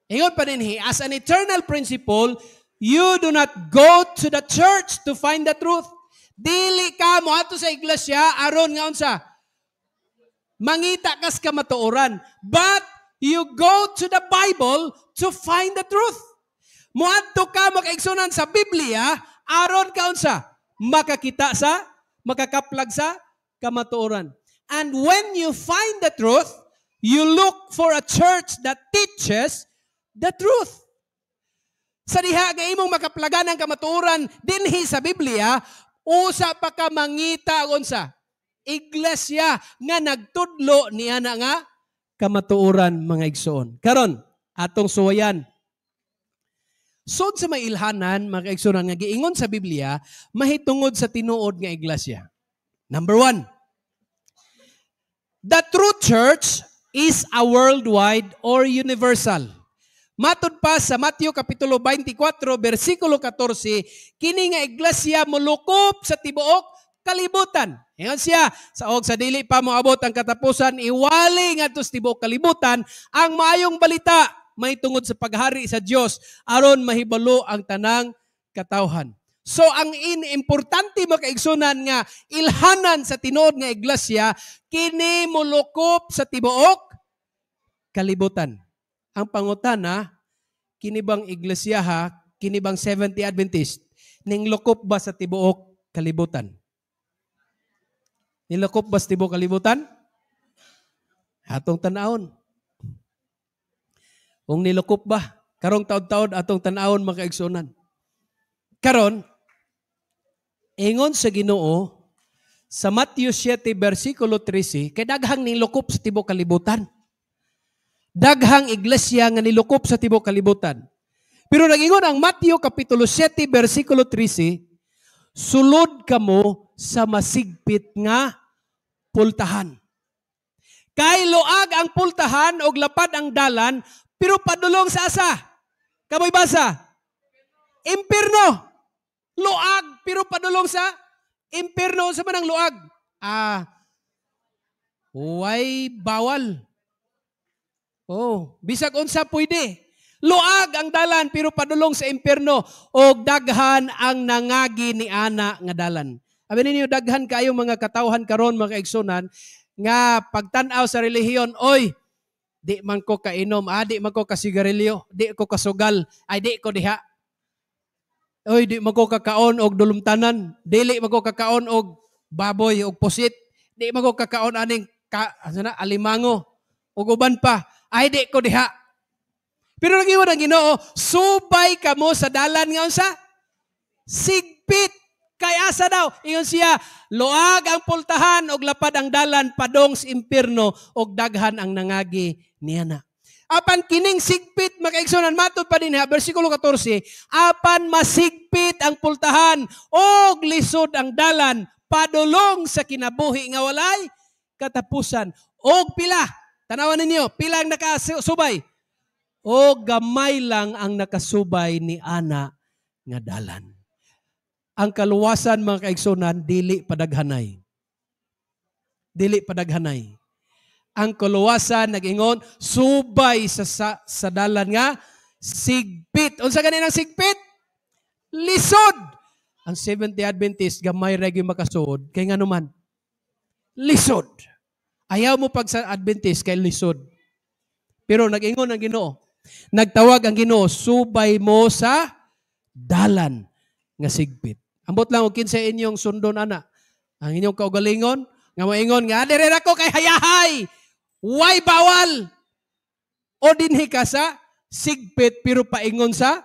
ingon pa dinhi, as an eternal principle, you do not go to the church to find the truth. Dili ka mo ato sa iglesia aron nga unsa? Mangita kas kamatuoran. But you go to the Bible to find the truth. Moadto ka makaigsunan sa Biblia aron ka unsa? Makakaplag sa kamatuoran. And when you find the truth, you look for a church that teaches the truth. Sa diha nga imong makaplagan ng kamatuoran dinhi sa Biblia, usa pa ka mangita unsa? Iglesia nga nagtudlo niya na nga kamatuoran mga igsoon. Karon, atong suwayan. Sod sa may ilhanan, mga kaigsunan, nga giingon sa Biblia, mahitungod sa tinuod nga iglesia. Number 1, the true church is a worldwide or universal. Matod pa sa Mateo Kapitulo 24, versikulo 14, kini nga iglesia molukop sa tibuok kalibutan. Ingon siya, sa dili pa moabot ang katapusan, iwali nga sa tibuok kalibutan, ang maayong balita, may tungod sa paghari sa Dios aron mahibalo ang tanang katawhan. So ang importante makaigsunan nga ilhanan sa tinuod nga iglesia kini molukop sa tibuok kalibutan. Ang pangutana, kini bang iglesia kini bang 70 Adventist ning lukop ba sa tibuok kalibutan? Nilukop ba sa tibuok kalibutan? Atong tanawon. Kung nilukop ba? Karong taon-taon atong tanawon makaigsunan. Karon, ingon sa Ginoo sa Matthew 7 versikulo 13, kay daghang nilukop sa tibuok kalibutan. Daghang iglesia nga nilukop sa tibuok kalibutan. Pero nag-ingon ang Mateo Kapitulo 7, versikulo 13, sulod kamo sa masigpit nga pultahan. Kay luag ang pultahan o lapad ang dalan, pero padulong sa asa. Kamoy basa? Impierno. Luag, pero padulong sa impierno. Sa manang luag? Way bawal. Bisag unsa pwede. Luag ang dalan, pero padulong sa impierno. O daghan ang nangagi ni ana nga dalan. Abi ninyo, daghan kayo mga katawhan karon mga kaigsunan, nga pagtanaw sa relihiyon, oy, di man ko kainom, di man ko kasigarilyo, di ko kasugal, ay di ko diha. Oy, di man ko kakaon og dulumtanan, dili man ko kakaon og baboy og pusit, di man ko kakaon aning alimango og uban pa, ay di ko diha. Pero nagiwan ang Ginoo, subay kamo sa dalan nga unsa? Sigpit. Kay asa daw? Ingon siya, luag ang pultahan og lapad ang dalan padong sa impierno og daghan ang nangagi niya na. Apan kining sigpit, makaigsunan, matod pa din ha, versikulo 14, apan masigpit ang pultahan og lisod ang dalan padulong sa kinabuhi nga walay katapusan. Og pila, tanawan ninyo, pila ang nakasubay? O gamay lang ang nakasubay ni ana nga dalan. Ang kaluwasan mga kaigsunan, dili padaghanay. Dili padaghanay. Ang kaluwasan, nag-ingon, subay sa dalan nga, sigpit. Unsa ganin ang sigpit? Lisod. Ang Seventh-day Adventist, gamay regi makasud, kay nga naman, lisod. Ayaw mo pag sa Adventist, kay lisod. Pero nag-ingon ang Ginoo, nagtawag ang Ginoo, subay mo sa dalan nga sigpit. Ambot lang og kinsa inyong sundon ana. Ang inyong kaugalingon nga moingon nga diri ako kay hayahay. Way bawal. O dinhi ka sa sigpit pero paingon sa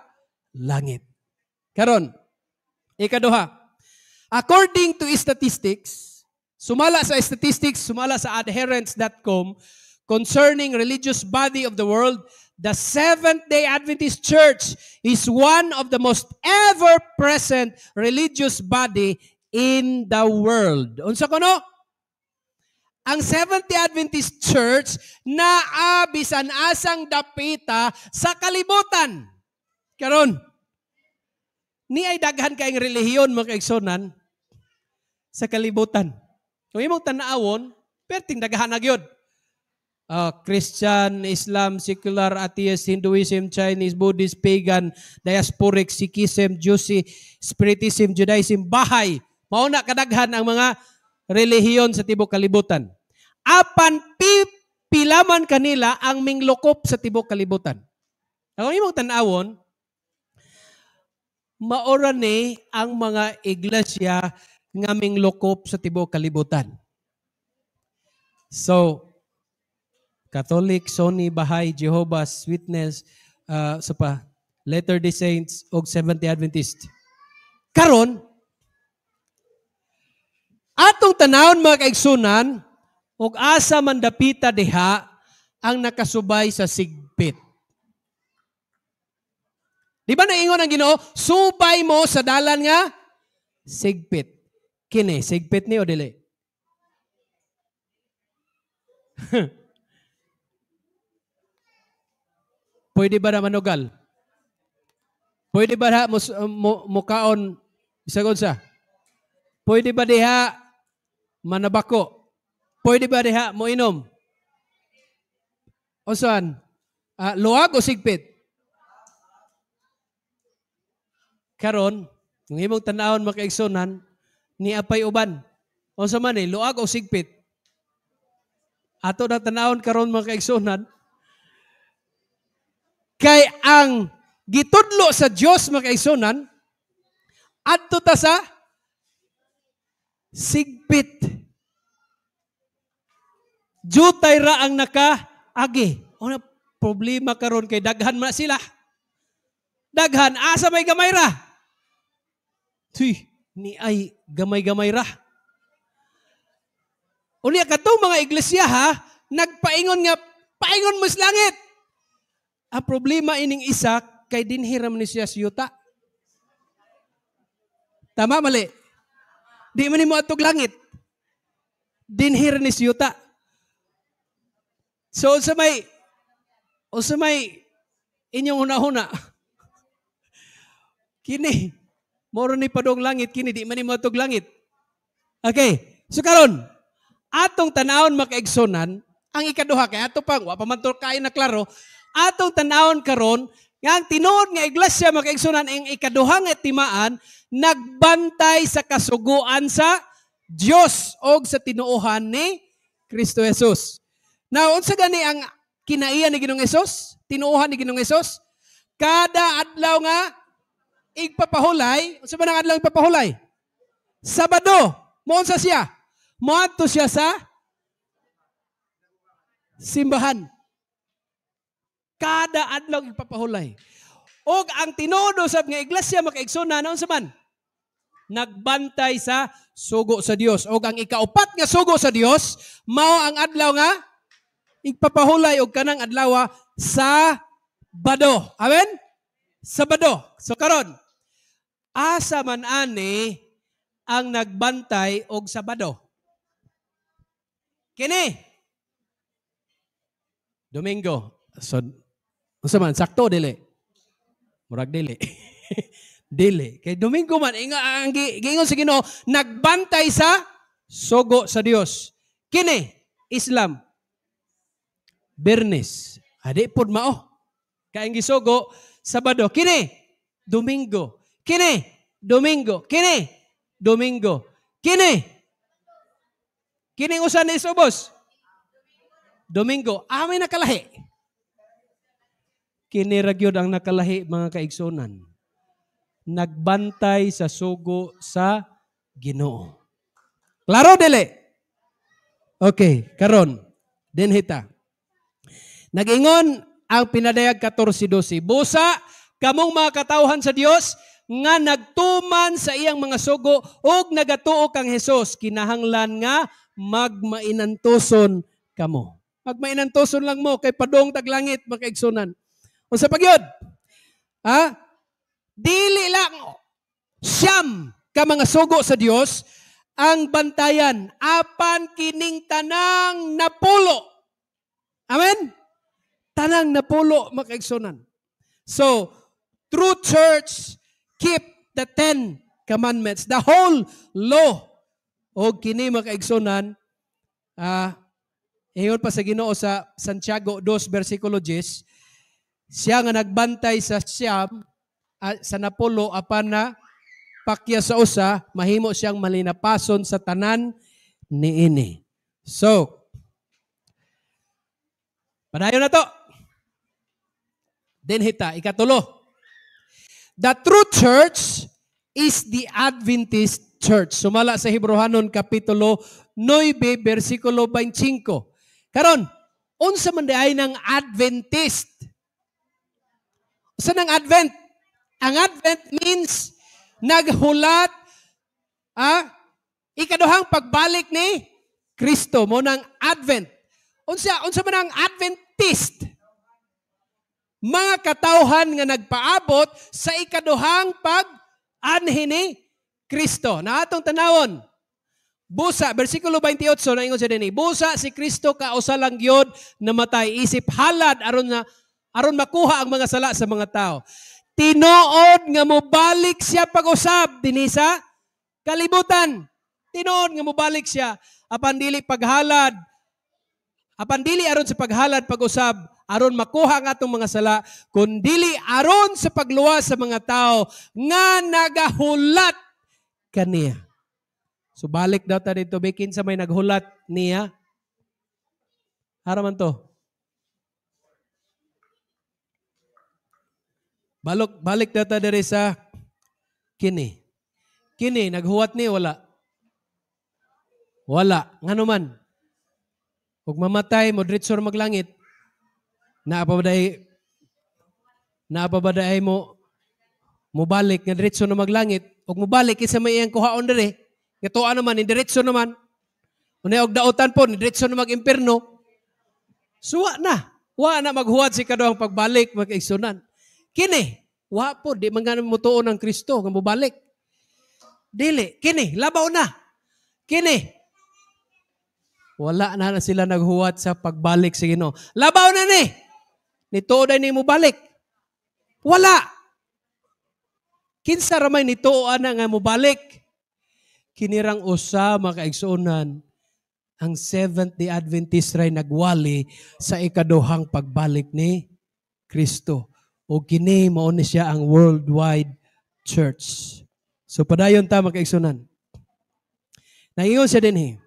langit. Karon, ikaduha. According to statistics, sumala sa adherents.com concerning religious body of the world, the Seventh-day Adventist Church is one of the most ever-present religious body in the world. Unsa kuno? Ang Seventh-day Adventist Church na bisan asang dapita sa kalibutan. Karon, ni ay daghan kayong relihiyon mga kaigsunan sa kalibutan. Kung imong tan-awon, perting daghan na gyud. Christian, Islam, secular, atheist, Hinduism, Chinese, Buddhist, pagan, diasporic, Sikhism, Jusi, Spiritism, Judaism, bahay. Mauna kadaghan ang mga relihiyon sa tibok kalibutan. Apan pilaman kanila ang minglokop sa tibok kalibutan. Ang imong tan-awon, maora ni ang mga iglesia nga minglokop sa tibok kalibutan. So, Catholic, Sunni, Baha'i, Jehovah's Witness, Latter-day Saints, o Seventh-day Adventist. Karon, atong tanawon mga kaigsunan, og asa man dapita diha ang nakasubay sa sigpit. Di ba naingon ang Ginoo, subay mo sa dalan nga sigpit. Kini, sigpit ni o dili? Pwede ba na manugal? Pwede ba na mukaon bisag sa? Pwede ba diha manabako? Pwede ba diha moinom? O saan? Luwag o sigpit? Karon, kung imong tan-awon makaigsunan, ni apay uban. O sa man luwag o sigpit? Ato na tan-awon karon makaigsunan, kay ang gitudlo sa Dios mga kaigsunan, adto ta sa sigpit. Jutay ra ang nakaagi. Una problema karon kay daghan man sila. Daghan asa may gamay ra. Ni ay gamay-gamay ra. Unya kadtong mga iglesia nagpaingon nga paingon mo sa langit. Ang problema ining isa, kay dinhiram ni siya yuta. Tama, mali. Di man mo atog langit. Dinhir ni yuta. So, sa may inyong huna-huna, kini, moro ni padong langit, kini, di man mo atog langit. Okay. So, karon, atong tanawon makaigsonan, ang ikaduha, kay ato pang, wapamantor kayo na klaro, atong tanawon karon, nga ang tinuod nga iglesia makaigsonan, ang ikaduha nga timaan, nagbantay sa kasuguan sa Dios o sa tinuohan ni Kristo Jesus. Now, unsa gani ang kinaiya ni Ginoong Hesus? Tinuohan ni Ginoong Hesus? Kada adlaw nga igpapahulay, unsa man ang adlaw igpapahulay? Sabado. Moon sa siya. Moadto siya sa simbahan. Kada adlaw igpapahulay. Og ang tinuod usab nga iglesia makaigsonan unsa man? Nagbantay sa sugo sa Dios. Og ang ikaupat nga sugo sa Dios mao ang adlaw nga igpapahulay og kanang adlaw sa Sabado. Amen? Sabado. So karon, asa man ani ang nagbantay og Sabado? Kini. Domingo. So, unsa man sakto dili? Murag dili. Dili. Kay Domingo man ang giingon sa Ginoo, nagbantay sa sugo sa Dios. Kini Islam. Bernes. Adi pod mao. Kay ang gisugo Sabado. Kini Domingo. Kini Domingo. Kini Domingo. Kini usa ni subos. Domingo. May nakalahi. Kini ra gyud ang nakalahi mga kaigsonan. Nagbantay sa sugo sa Ginoo. Klaro dili? Okay, karon dinhita. Nag-ingon ang pinadayag 14:12. Busa kamong mga katawhan sa Dios nga nagtuman sa iyang mga sugo ug nagatuo kang Hesus, kinahanglan nga magmainantoson kamo. Magmainantoson lang mo kay padong taglangit makaigsunan. Unsa pa gyud? Dili lang siyam ka mga sugo sa Dios ang bantayan apan kining tanang napulo. Amen? Tanang napulo makaigsunan. So, true church keep the 10 commandments, the whole law. O kini makaigsunan, ingon pa sa Ginoo sa Santiago 2 versikulo 10, siya nga nagbantay sa siyam, sa napulo apan na pakya sa usa, mahimo siyang malinapason sa tanan niini. So, padayon na to. Dinhita, ikatulo. The true church is the Adventist church. Sumala sa Hebrehanon kapitulo 9 versikulo 25. Karon, unsa man di ay ng Adventist? Unsa nang Advent? Ang Advent means naghulat ikaduhang pagbalik ni Kristo mo ng Advent. Unsa man ang Adventist? Mga katawhan nga nagpaabot sa ikaduhang pag-anhi ni Kristo. Na atong tanawon. Busa, versikulo 28 na ingon siya dinhi. Busa si Kristo kausa lang gyud namatay, isip halad aron makuha ang mga sala sa mga tao. Tinuod nga mobalik siya pag-usab dinhi sa kalibutan. Tinuod nga mobalik siya apan dili paghalad. Apan dili aron sa paghalad pag-usab aron makuha ang atong mga sala, kundili aron sa pagluwas sa mga tao nga nagahulat kaniya. So balik daw ta dito, bikin sa may naghulat niya. Haraman to. Balik daw ta diri sa kini. Kini, naghuwat ni, wala. Wala. Nga naman. Huwag mamatay, modritsor maglangit. Naapabaday mo balik nga diretso na maglangit ug mobalik isa may iyang kuhaon diri nga tuwa naman ni diretso naman unay og dautan po ni diretso na mag-impierno suwa na maghuwat si kaduhang pagbalik mag-igsunan Kini, wapo, di man nga mo tuon ng Kristo, nga mubalik. Dili, kini, labaw na. Kini, wala na sila naghuwat sa pagbalik sa Ginoo. Labaw na ni. Nituo na ni mo balik. Wala. Kinsa ramay nituo na nga mo balik. Kinirang usa makaigsuonan ang Seventh-day Adventist ray nagwali sa ikaduhang pagbalik ni Kristo. O kini mao ni siya ang worldwide church. So padayon ta makaigsuonan. Naingon siya dinhi.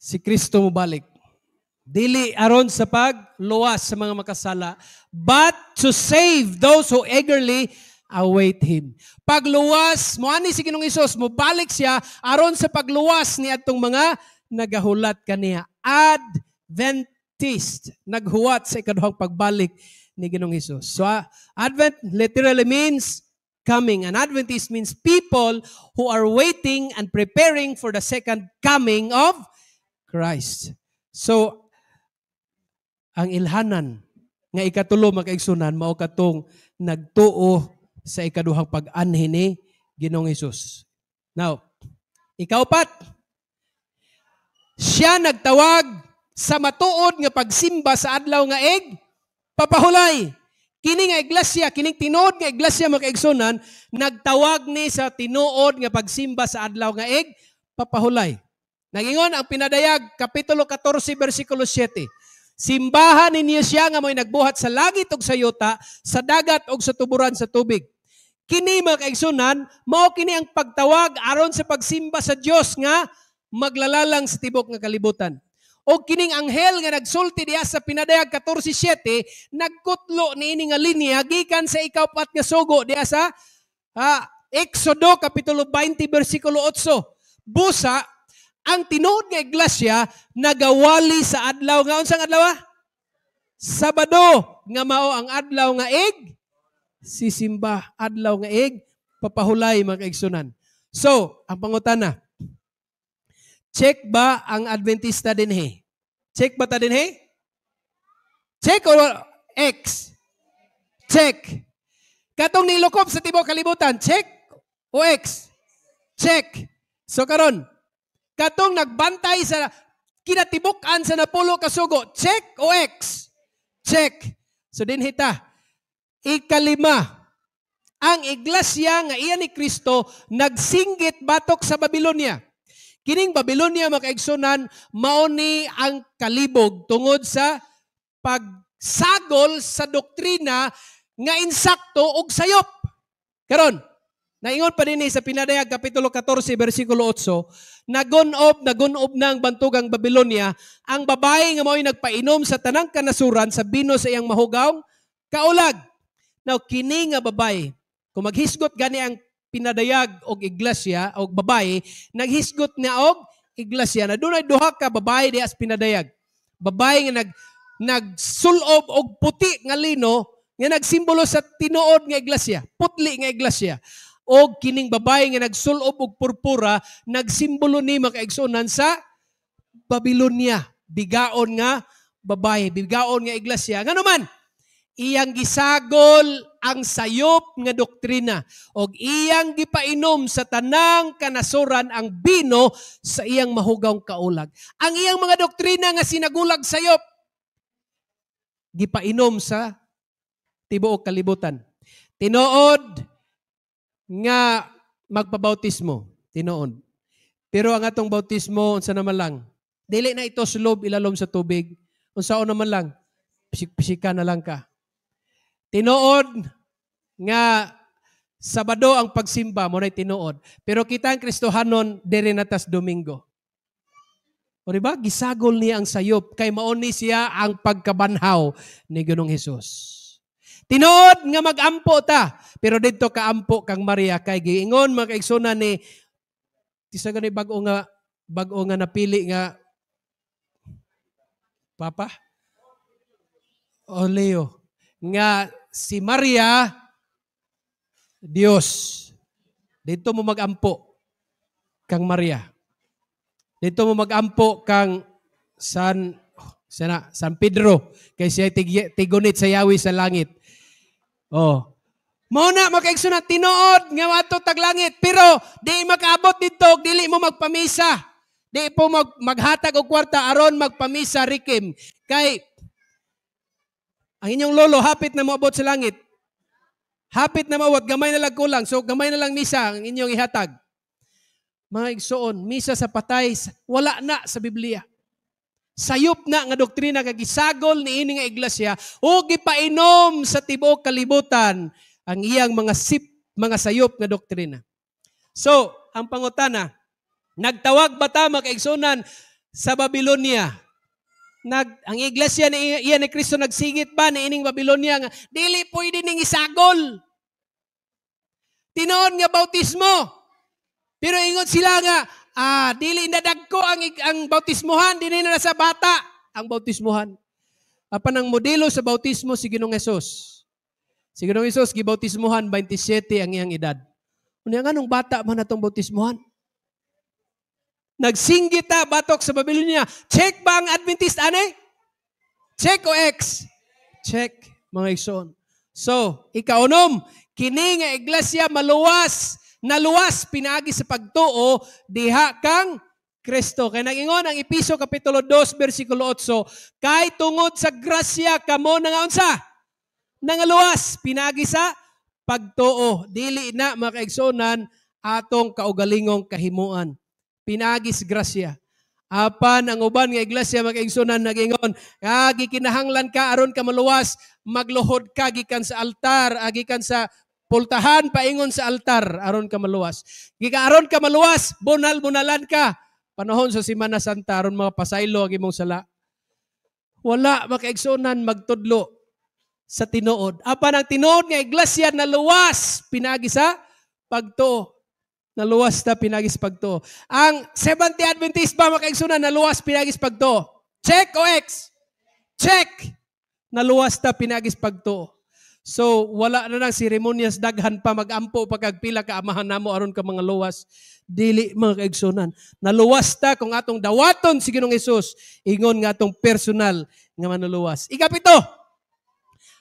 Si Kristo mo balik. Dili aron sa pagluwas sa mga makasala, but to save those who eagerly await Him. Pagluwas, moani si Ginoong Hesus, mo balik siya aron sa pagluwas ni atong mga nagahulat kaniya. Adventist, naghuwat sa ikaduhang pagbalik ni Ginoong Hesus. So, Advent literally means coming. And Adventist means people who are waiting and preparing for the second coming of Christ. So, ang ilhanan nga ikatulo makaigsunan mao katong nagtuo sa ikaduhang pag-anhi ni Ginoong Hesus. Now, ikaupat, siya nagtawag sa matuod nga pagsimba sa adlaw nga papahulay. Kini nga iglesia, kining tinuod nga iglesia makaigsunan, nagtawag ni sa tinuod nga pagsimba sa adlaw nga papahulay. Nagingon ang pinadayag, Kapitulo 14, versikulo 7. Simbahan ninyo siya nga mo'y nagbuhat sa langit ug sa yuta, sa dagat ug sa tuburan sa tubig. Kini mga kaigsunan, mao kini ang pagtawag aron sa pagsimba sa Dios nga maglalalang sa tibok nga kalibutan. O kining anghel nga nagsulti diha sa pinadayag 14:7, nagkutlo niini nga linya gikan sa ikaupat nga sugo diha sa Exodo Kapitulo 20 versikulo 8. Busa ang tinuod nga iglesia nagawali sa adlaw nga unsang adlaw? Sabado nga mao ang adlaw nga sisimba, adlaw nga papahulay mga kaigsunan. So, ang pangutana, check ba ang Adventista dinhi? Check ba ta dinhi? Check o X? Check. Katong nilukop sa tibok kalibutan, check o X? Check. So karon, katong nagbantay sa kinatibukan sa napulo ka sugo, check o X? Check. So dinhi ta. Ikalima, ang iglesia nga iya ni Kristo nagsinggit batok sa Babylonia. Kining Babylonia makaigsunan mao ni ang kalibog tungod sa pagsagol sa doktrina nga insakto og sayop. Karon, naingon pa dinhi sa pinadayag Kapitulo 14 versikulo 8, nagunob na ang bantugang Babylonia ang babae nga mao'y nagpainom sa tanang kanasuran sa bino sa iyang mahugawng kaulag. Now, kini nga babae, kung maghisgot gani ang pinadayag og iglesia og babae, naghisgot niya og iglesia na dunay duha ka babae diha sa pinadayag. Babae nga nagsulob og puti nga lino nga nagsimbolo sa tinuod nga iglesia, putli nga iglesia. Og kining babae nga nagsulob og purpura, nagsimbolo ni makaigsunan sa Babylonia, bigaon nga babae, bigaon nga iglesia. Ngano man, iyang gisagol ang sayop nga doktrina og iyang gipainom sa tanang kanasuran ang bino sa iyang mahugawng kaulag. Ang iyang mga doktrina nga sinagulag sayop gipainom sa tibuok kalibutan. Tinuod nga magpabautismo, tinuod. Pero ang atong bautismo unsa naman lang, dili na ito sulob ilalom sa tubig. Unsaon naman lang, pisik-pisika na lang ka. Tinuod nga Sabado ang pagsimba mo na tinuod. Pero kita ang Kristohanon diri natas Domingo. O diba? Gisagol niya ang sayop kay mauni siya ang pagkabanhaw ni Ginoong Hesus. Tinuod nga magampo ta. Pero dito kaampo kang Maria kay giingon mga kaigsunan ni tisa gani bago nga napili nga Papa o Leo nga si Maria, Diyos. Dito mo magampo kang Maria. Dito mo magampo kang San Sana, San Pedro, kay siya tigunit sa yawi sa langit. Oh. Muna makaigsunan tinuod nga wato tag langit, pero di makaabot dito dili mo magpamisa. Di po maghatag og kwarta aron magpamisa rikim. Kay ang inyong lolo hapit na moabot sa langit. Hapit na mawat, gamay na lang kulang. So gamay na lang misa ang inyong ihatag. Mga igsoon, misa sa patay wala na sa Biblia. Sayop na nga doktrina kag gisagol ni ini nga iglesia o gipainom sa tibuok kalibutan ang iyang mga sayop nga doktrina. So, ang pangutana, nagtawag ba ta makaigsunan sa Babylonia? Ang iglesia ni iya ni Kristo nagsingit ba ni ining Babylonia nga dili pwede ning isagol. Tinuod nga bautismo. Pero ingon sila nga dili nadagko ang bautismuhan, dili na sa bata ang bautismuhan. Apan ang modelo sa bautismo si Ginoong Hesus. Si Ginoong Hesus gibautismuhan 27 ang iyang edad. Unya nganong bata man atong bautismuhan? Nagsinggit ta batok sa Babylonia. Check ba ang Adventist ani? Check o X? Check, mga igsoon. So, ikaunom, kini nga iglesia naluwas pinaagi sa pagtuo diha kang Kristo. Kaya nag-ingon ang Episo Kapitulo 2, versikulo 8, kay tungod sa grasya kamo nga unsa? Nangaluwas, pinagi sa pagtuo. Dili na makaigsonan atong kaugalingong kahimuan. Pinagis grasya. Apan ang uban nga iglesia makaigsonan nag-ingon, gikinahanglan ka aron ka maluwas, magluhod ka gikan sa altar, gikan sa pultahan paingon sa altar aron ka maluwas. Aron ka maluwas, bunal-bunalan ka. Panahon sa Semana Santa aron mga pasaylo ang imong sala. Wala makaigsonan magtudlo sa tinuod. Apan ang tinuod nga iglesia naluwas pinagi sa pagtuo. Naluwas ta pinagi sa pagtuo. Ang Seventh Adventist ba makaigsunan naluwas pinagi sa pagtuo? Check o X? Check. Naluwas ta pinagi sa pagtuo. So wala na nang seremonyas daghan pa magampo pagkagpila ka amahan namo aron ka mga luwas. Dili mga kaigsunan. Naluwas ta kung atong dawaton si Ginoong Hesus ingon nga atong personal nga manuluwas. Ikapito.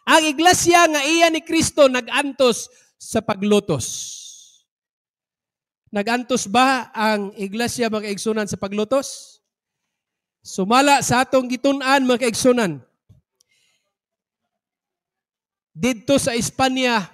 Ang iglesia nga iya ni Kristo nagantos sa paglutos. Nagantos ba ang iglesia mga kaigsunan sa paglutos? Sumala sa atong gitun-an mga kaigsunan. Dito sa Espanya,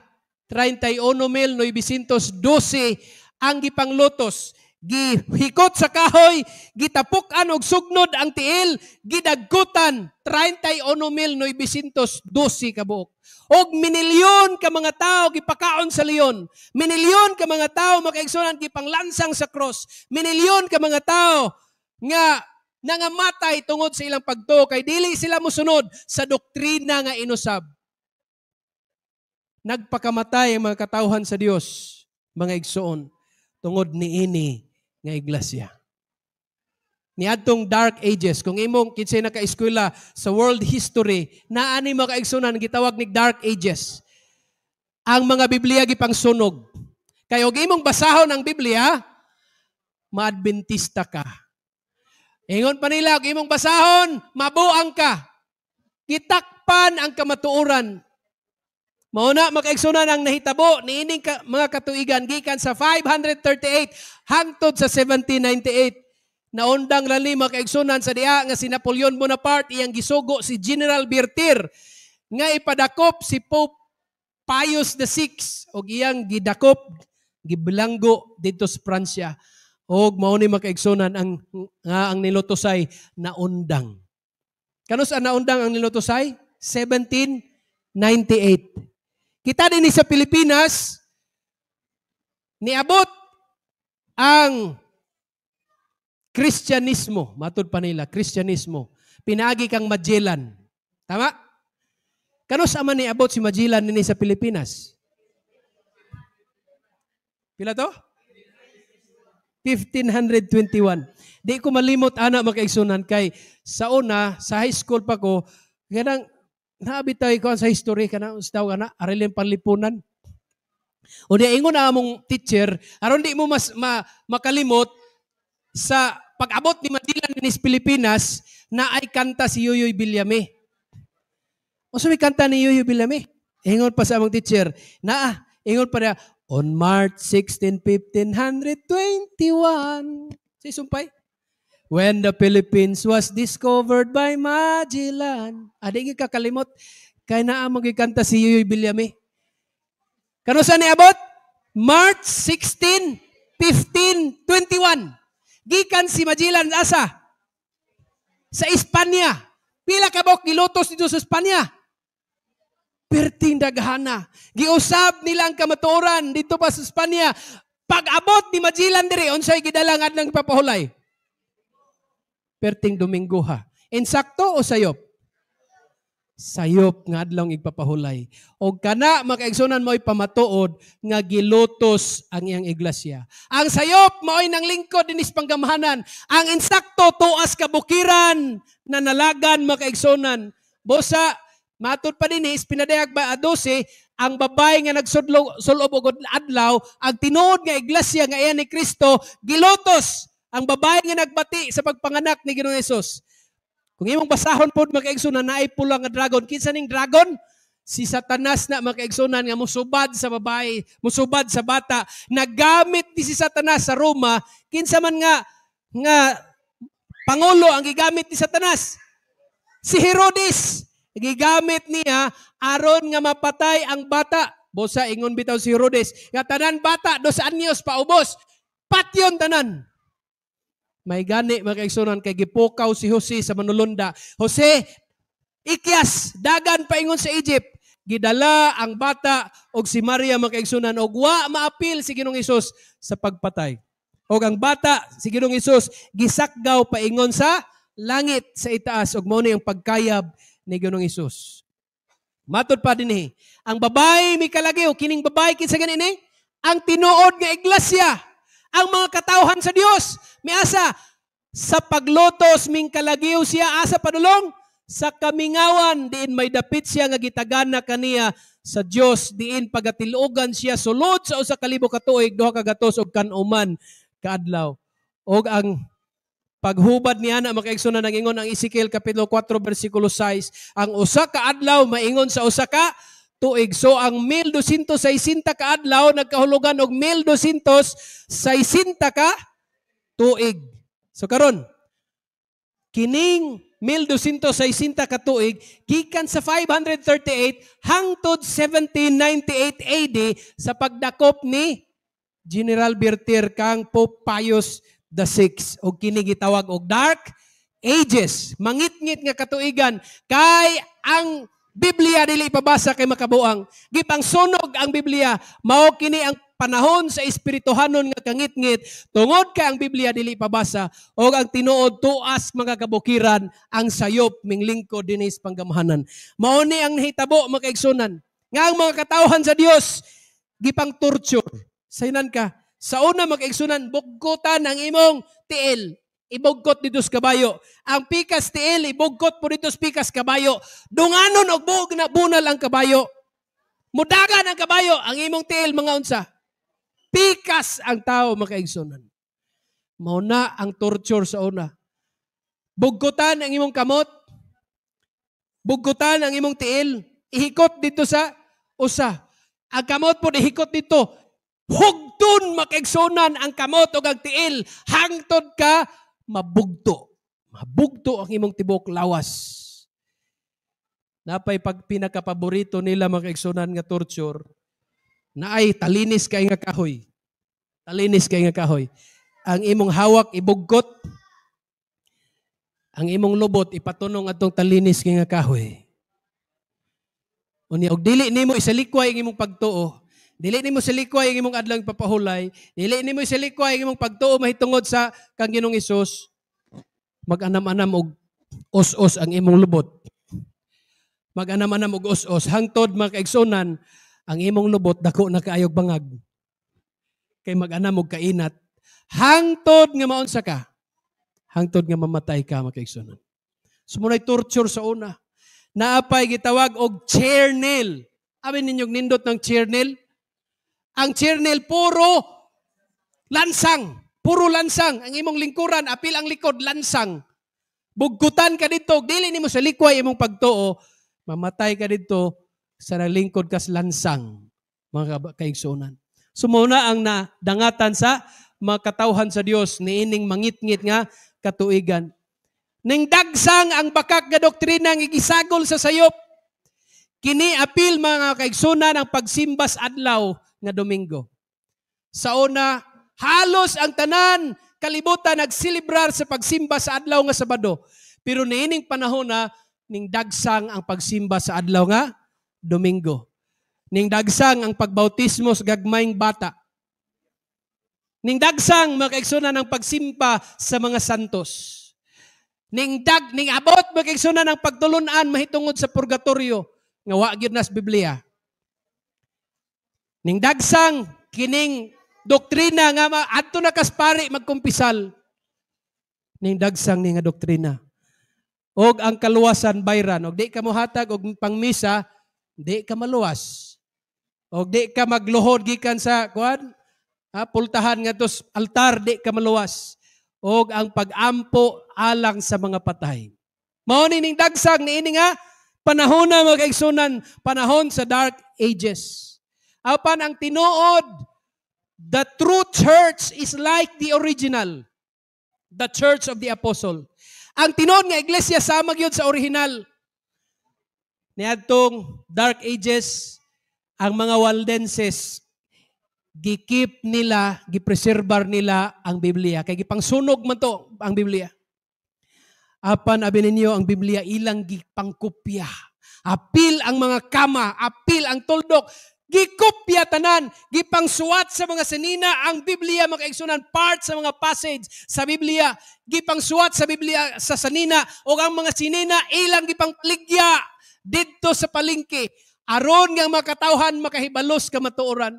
31,912 ang gipanglutos. Gihikot sa kahoy, gitapukan og sugnod ang tiil, gidagkutan 31,912 kabuok. Og minilyon ka mga tao gipakaon sa leon. Minilyon ka mga tao makaigsunan gipanglansang sa cross. Minilyon ka mga tao nga nangamatay tungod sa ilang pagtuo kay dili sila mosunod sa doktrina nga inusab. Nagpakamatay ang mga katawhan sa Dios, mga igsoon, tungod niini nga iglesia. Niadtong Dark Ages, kung imong kinsay naka-eskwela sa world history, naani mga kaigsunan gitawag ni Dark Ages. Ang mga Biblia gipangsunog. Kay og imong basahon ang Biblia, maadventista ka. Ingon pa nila, og imong basahon, mabuang ka. Gitakpan ang kamatuoran. Mauna makaigsunan ang nahitabo niining mga katuigan gikan sa 538 hangtod sa 1798. Naundang lali makaigsunan sa diha nga si Napoleon Bonaparte iyang gisugo si General Berthier nga ipadakop si Pope Pius VI og iyang gidakop gibilanggo dito sa Pransya og mao ni makaigsunan ang nilutosay naundang. Kanus ang naundang ang nilutosay? 1798. Kita din sa Pilipinas, niabot ang Kristyanismo. Matod pa nila, Kristyanismo. Pinaagi kang Magellan. Tama? Kanus man niabot si Magellan din sa Pilipinas? Pila to? 1521. Di ko malimot ana makaigsunan kay sa una, sa high school pa ko, ganang naabitay ko sa history kana ustaw kana arilin panlipunan. O di ingon na among teacher aron di mo makalimot sa pag-abot ni Magellan sa Pilipinas na ay kanta si Yoyoy Villame. O sa may kanta ni Yoyoy Villame. Ingon pa sa among teacher, ingon pa niya, on March 16, 1521. Si Sumpay. When the Philippines was discovered by Magellan. Adi kakalimot. Kaya na magkikanta si Yoyoy Villame. Kano saan niabot? March 16, 1521. Gikan si Magellan asa? Sa Espanya. Pila ka bok gilutos dito sa Espanya? Perting daghana. Giusab nila ang kamatuoran dito pa sa Espanya. Pag-abot ni Magellan diri, unsay gidalang adlang papahulay? Perting Domingo ha. Insakto o sayop? Sayop nga adlong igpapahulay. O kana makaigsunan mo pamatuod nga gilutos ang iyang iglesia. Ang sayop mao'y nang lingkod dinis panggamahanan. Ang insakto tuas kabukiran na nalagan makaigsunan. Bosa matod pa din pinadayag ba 12 ang babay nga nagsulob og adlaw ang tinuod nga iglesia nga iya ni Kristo gilutos ang babay nga nagbati sa pagpanganak ni Ginoong Hesus. Kung imong basahon pod makaigsunan naay pula nga dragon, kinsa ning dragon? Si Satanas na makaigsunan nga musubad sa babae, musubad sa bata. Nagamit ni si Satanas sa Roma, kinsa man nga pangulo ang gigamit ni Satanas? Si Herodes. Gigamit niya aron nga mapatay ang bata. Bosa ingon bitaw si Herodes, nga tanan bata 2 anyos paubos. Patyon tanan. May gani makaigsunan kay gipukaw si Jose sa manulunda. Jose, ikyas, dagan paingon sa Egypt. Gidala ang bata og si Maria makaigsunan og wa maapil si Ginoong Hesus sa pagpatay. Og ang bata si Ginoong Hesus gisakgaw paingon sa langit sa itaas og mao ni ang pagkayab ni Ginoong Hesus. Matod pa dinhi, ang babae mi kalagyo, kining babae kinsa ganini? Ang tinuod nga iglesia, ang mga katawhan sa Dios. Miasa sa paglutos ming kalagyo siya asa padulong sa kamingawan diin may dapit siya nga gitagana kaniya sa Dios diin pagatilugan siya sulod sa usa ka libo ka tuig 2 ka gatos og kanuman kaadlaw. Og ang paghubad niya na makaigsunan ng ingon ang Ezekiel Kapitulo 4 versikulo 6, ang usa ka adlaw maingon sa usa ka tuig. So ang 1260 ka adlaw nagkahulugan og 1260 ka tuig. So karon kining 1260 ka tuig gikan sa 538 hangtod 1798 AD sa pagdakop ni General Bertir kang Pope Pius the 6 og kini gitawag og Dark Ages, mangitngit nga katuigan kay ang Biblia dili ipabasa kay makabuang. Gipangsunog ang Biblia, mao kini ang panahon sa espirituhanon nga kangitngit tungod kay ang Biblia dili ipabasa og ang tinuod tuas mga kabukiran ang sayop minglingkod dinis panggamahanan. Mao ni ang nahitabo makaigsunan nga ang mga katawhan sa Dios gipang torture. Saynan ka sa una makaigsunan, bugkutan ang imong tiil. Ibugkot dito sa kabayo. Ang pikas tiil, ibugkot po dito sa pikas kabayo. Dunganon og buog na bunal ang kabayo. Mudagan ang kabayo, ang imong tiil mga unsa. Pikas ang tao makaigsunan. Mauna ang torture sa una. Bugkutan ang imong kamot. Bugkutan ang imong tiil. Ihikot dito sa usa. Ang kamot po ihikot dito. Hugton makaigsunan ang kamot o ang tiil hangtod ka mabugto. Mabugto ang imong tibok lawas. Napay pag pinakapaborito nila makaigsunan nga torture na ay talinis kay nga kahoy. Talinis kay nga kahoy. Ang imong hawak ibugkot. Ang imong lubot ipatunong atong talinis kay nga kahoy. Unya og dili nimo isalikway ang imong pagtuo. Dili nimo salikway ang imong adlang papahulay. Dili nimo salikway ang imong pagtuo mahitungod sa kang Ginoong Hesus. Mag-anam-anam og os-os ang imong lubot. Mag-anam-anam og os-os hangtod makaigsunan ang imong lubot dako na kaayog bangag. Kay mag-anam og kainat hangtod nga maunsa ka. Hangtod nga mamatay ka makaigsunan. Sumunay torture sa una. Naapay gitawag og chair nail. Abi ninyong nindot ng chair nail? Ang chairnail puro lansang. Puro lansang. Ang imong lingkuran, apil ang likod, lansang. bugkutan ka dito, dili nimo sa likway imong pagtuo, mamatay ka dito sa nalingkod kas lansang, mga kaigsunan. Sumuna ang nadangatan sa mga katawhan sa Dios niining mangitngit nga katuigan. Ning dagsang ang bakak nga doktrina nga gisagol sa sayop. Kini apil mga kaigsunan ang pagsimbas adlaw nga Domingo. Sa una, halos ang tanan kalibutan nagsilibrar sa pagsimba sa adlaw nga Sabado. Pero niining panahon na ning dagsang ang pagsimba sa adlaw nga Domingo. Ning dagsang ang pagbautismo sa gagmayng bata. Ning dagsang mga kaigsunan ang pagsimba sa mga santos. Ning abot mga kaigsunan ang pagtulunan mahitungod sa purgatorio nga wa gyud nas Biblia. Ning dagsang kining doktrina nga adto na kas pari magkumpisal. Ning dagsang ni nga doktrina. Og ang kaluwasan bayran, og di ka mohatag og pangmisa, di ka maluwas. Og di ka magluhod gikan sa kuan, pultahan nga tos altar, di ka maluwas. Og ang pag-ampo alang sa mga patay. Mao ning dagsang niini nga panahon na mga kaigsunan, panahon sa dark ages. Apan ang tinuod, the true church is like the original, the church of the apostle. Ang tinuod nga iglesia sama gyud sa original. Niadtong dark ages, ang mga Waldenses gikip nila, gipreserbar nila ang Biblia. Kay gipangsunog man to ang Biblia. Apan abi ninyo ang Biblia ilang gipangkopya. Apil ang mga kama, apil ang tuldok, gikopya tanan, gipangsuwat sa mga sinina ang Biblia, mga kaigsunan, part sa mga passage sa Biblia, gipangsuwat sa Biblia sa sanina, o ang mga sinina ilang gipangpligya dito sa palengke, aron nga mga katawhan makahibalos ka matuoran.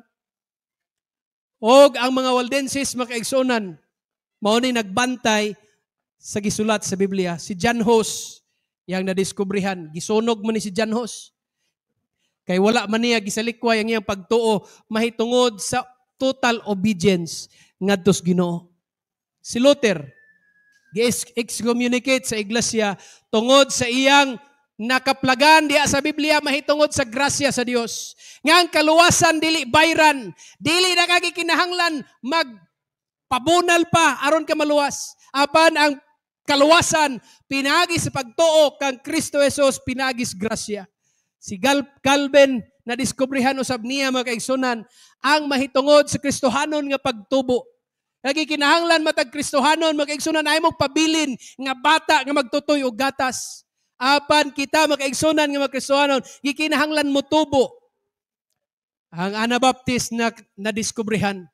Og ang mga Waldenses, mga kaigsunan, mao ni nagbantay sa gisulat sa Biblia. Si John Hus, yang nadiskubrihan, gisunog man ni si John Hus. Kay wala man niya gisalikway ang iyang pagtuo mahitungod sa total obedience ngadto sa Ginoo. Si Luther gi-excommunicate sa iglesia tungod sa iyang nakaplagan diha sa Biblia mahitungod sa grasya sa Dios. Nga ang kaluwasan dili bayran, dili na kagikinahanglan magpabunal pa aron ka maluwas. Apan ang kaluwasan pinagi sa pagtuo kang Kristo Jesus, pinagis grasya. Si Calvin na diskubrihan usab niya mga kaigsunan ang mahitungod sa Kristohanon nga pagtubo. Nagikinahanglan matag Kristohanon mga kaigsunan ay mong pabilin nga bata nga magtutoy og gatas. Apan kita mga kaigsunan nga mga Kristohanon gikinahanglan mo tubo. Ang Anabaptist na nadiskubrihan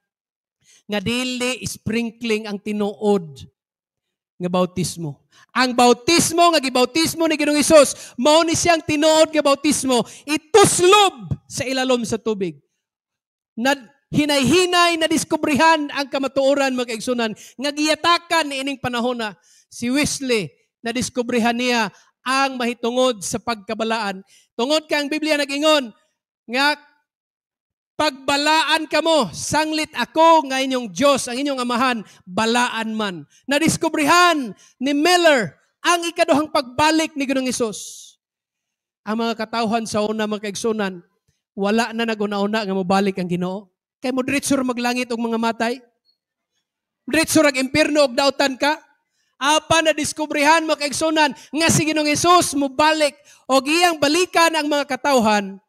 nga dili sprinkling ang tinuod nga bautismo. Ang bautismo nga gibautismo ni Ginoong Hesus mao ni siyang tinuod nga bautismo, ituslob sa ilalom sa tubig. Hinay-hinay na diskubrihan ang kamatuoran mga kaigsunan nga giyatakan ni ining panahon na si Wesley na diskubrihan niya ang mahitungod sa pagkabalaan. Tungod kang Biblia nag-ingon nga pagbalaan kamo, sanglit ako nga inyong Diyos, ang inyong amahan, balaan man. Nadiskubrihan ni Miller ang ikaduhang pagbalik ni Ginoong Hesus. Ang mga katawhan sa una mga kaigsunan, wala na nag-una-una nga mabalik ang Ginoo. Kay mo diretsyo maglangit og mga matay. Diretsyo rag impierno og dautan ka. Apa na diskubrihan mga kaigsunan nga si Ginoong Hesus mobalik og iyang balikan ang mga katawhan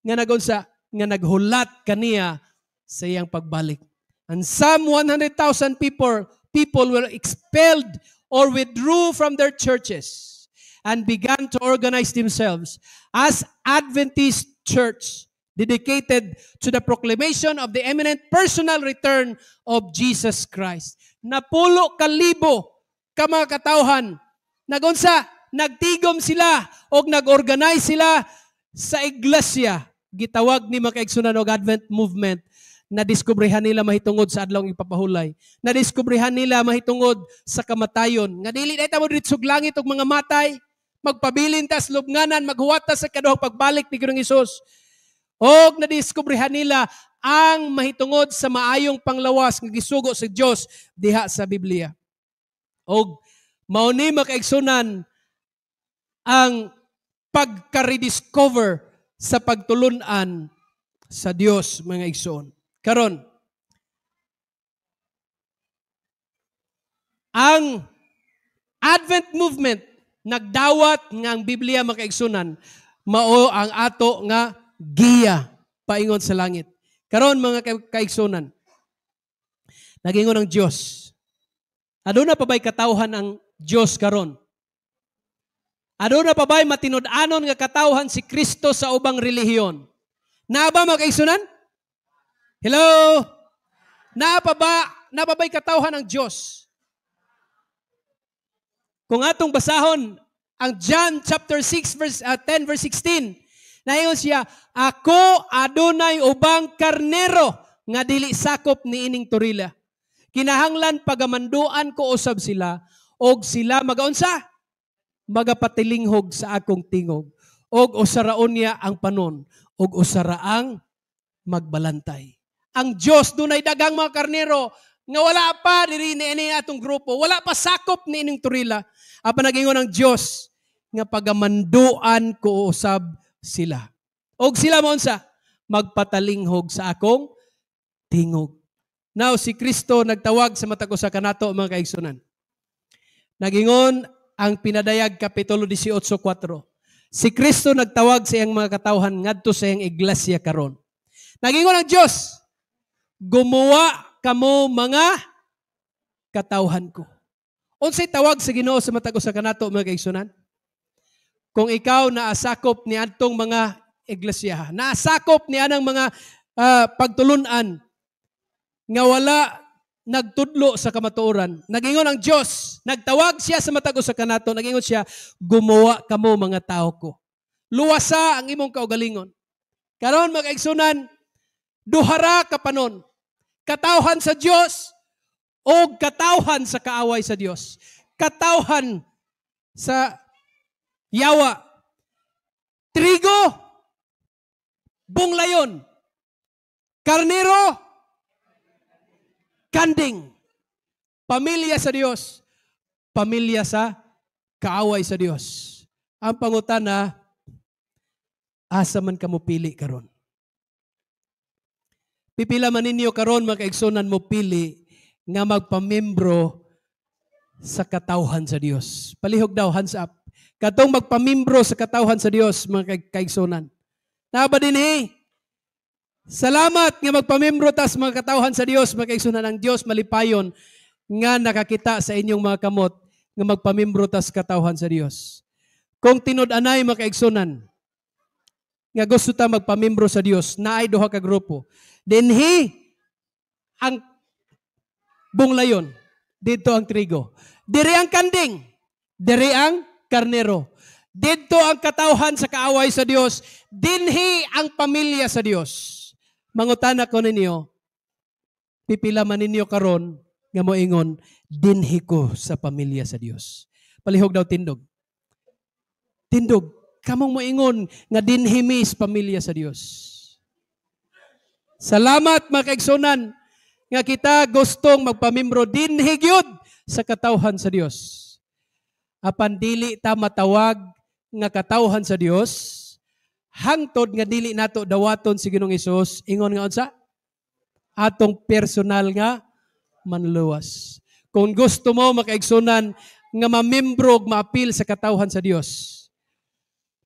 nga nagunsa nga naghulat kaniya sa iyang pagbalik. And some 100,000 people were expelled or withdrew from their churches and began to organize themselves as Adventist church dedicated to the proclamation of the imminent personal return of Jesus Christ. Napulo kalibo ka mga katawhan. Nagunsa, nagtigom sila o nag-organize sila sa iglesia. Gitawag ni mga kaigsunan og Advent movement na diskubrihan nila mahitungod sa adlaw ng ipapahulay. Na diskubrihan nila mahitungod sa kamatayon. Nga dili na ita mo diritsog langit og mga matay, magpabilin tas lubnganan, maghuwat sa kaduhang pagbalik ni Ginoong Hesus. Og na diskubrihan nila ang mahitungod sa maayong panglawas nga gisugo sa Dios diha sa Biblia. Og Mao ni makaigsunan ang pagka-rediscover sa pagtulunan sa Dios, mga igsoon. Karon, ang Advent movement nagdawat nga ang Biblia makaigsunan mao ang ato nga giya paingon sa langit. Karon mga kaigsunan, nagingon ang Dios. Aduna pa ba'y katawhan ang Dios karon? Aduna pa ba'y matinud-anon nga katawhan si Kristo sa ubang relihiyon? Naa ba mga kaigsunan? Hello? Naa pa ba'y katawhan ang Dios? Kung atong basahon ang John chapter 6 verse 10 verse 16, naingon siya, ako adunay ubang karnero nga dili sakop ni ining turila. Kinahanglan pagamanduan ko usab sila og sila magaunsa? Magapatilinghog sa akong tingog. Og usaraon niya ang panon og usaraang magbalantay. Ang Dios dunay daghang mga karnero nga wala pa diri ni atong grupo, wala pa sakop ni ining turila. Apan nagingon ang Dios nga pagamanduan ko usab sila. Og sila maunsa? Magpatalinghog sa akong tingog. Now si Kristo nagtawag sa matag usa kanato mga kaigsunan. Nagingon ang pinadayag kapitulo 18:4. Si Kristo nagtawag sa iyang mga katawhan ngadto sa iyang iglesia karon. Nagingon ang Dios, gumawa kamo mga katawhan ko. Unsay tawag sa Ginoo sa matag usa kanato mga kaigsunan? Kung ikaw naasakop ni adtong mga iglesia, naasakop ni anang mga pagtulunan nga wala nagtudlo sa kamatuoran, nagingon ang Dios, nagtawag siya sa matag usa kanato, nagingon siya, gumawa kamo mga tao ko. Luwasa ang imong kaugalingon. Karon mga kaigsunan, duhara ka panon. Katawhan sa Dios o katawhan sa kaaway sa Dios. Katawhan sa yawa. Trigo, bunglayon. Karnero, kanding. Pamilya sa Dios, pamilya sa kaaway sa Dios. Ang pangutana, asa man ka mo pili karon? Pipila man ninyo karon mga kaigsunan mo pili nga magpamembro sa katawhan sa Dios. Palihog daw, hands up. Katong magpamembro sa katawhan sa Dios, mga kaigsunan. Naba din salamat nga magpamembro tas mga katawhan sa Dios, mga kaigsunan. Ang Dios malipayon nga nakakita sa inyong mga kamot nga magpamembro tas katawhan sa Dios. Kung tinud-anay mga kaigsunan, nga gusto ta magpamembro sa Dios, naay duha ka grupo. Dinhi ang bunglayon, dito ang trigo. Diri ang kanding, diri ang karnero. Dito ang katawhan sa kaaway sa Dios, dinhi ang pamilya sa Dios. Mangutana ko ninyo, pipila man ninyo karon nga moingon, dinhi ko sa pamilya sa Dios. Palihog daw tindog. Tindog, kamong moingon nga dinhi mi sa pamilya sa Dios. Salamat mga kaigsunan nga kita gustong magpamembro dinhi gyud sa katawhan sa Dios. Apan dili ta matawag nga katawhan sa Dios hangtod nga dili nato dawaton si Ginoong Hesus ingon nga unsa? Atong personal nga manluwas. Kung gusto mo makaigsunan nga mamembro ug maapil sa katawhan sa Dios,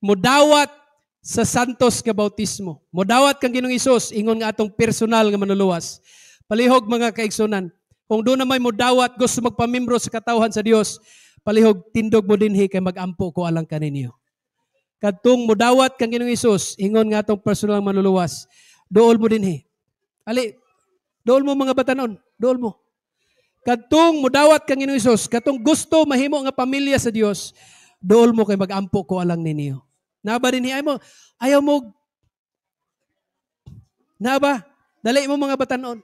mudawat sa santos nga bautismo. Modawat kang Ginoong Hesus ingon nga atong personal nga manluluwas. Palihog mga kaigsunan, kung doon na may modawat gusto magpamembro sa katawhan sa Dios, palihog tindog mo dinhi kay magampo ko alang kaninyo. Kadtong modawat kang Ginoong Hesus ingon nga atong personal nga manluluwas, dool mo dinhi. Ali, dool mo mga batanon, dool mo. Kadtong modawat kang Ginoong Hesus, kadtong gusto mahimo nga pamilya sa Dios, dool mo kay magampo ko alang ninyo. Naba din ayaw mo. Naba, dali mo mga batanon.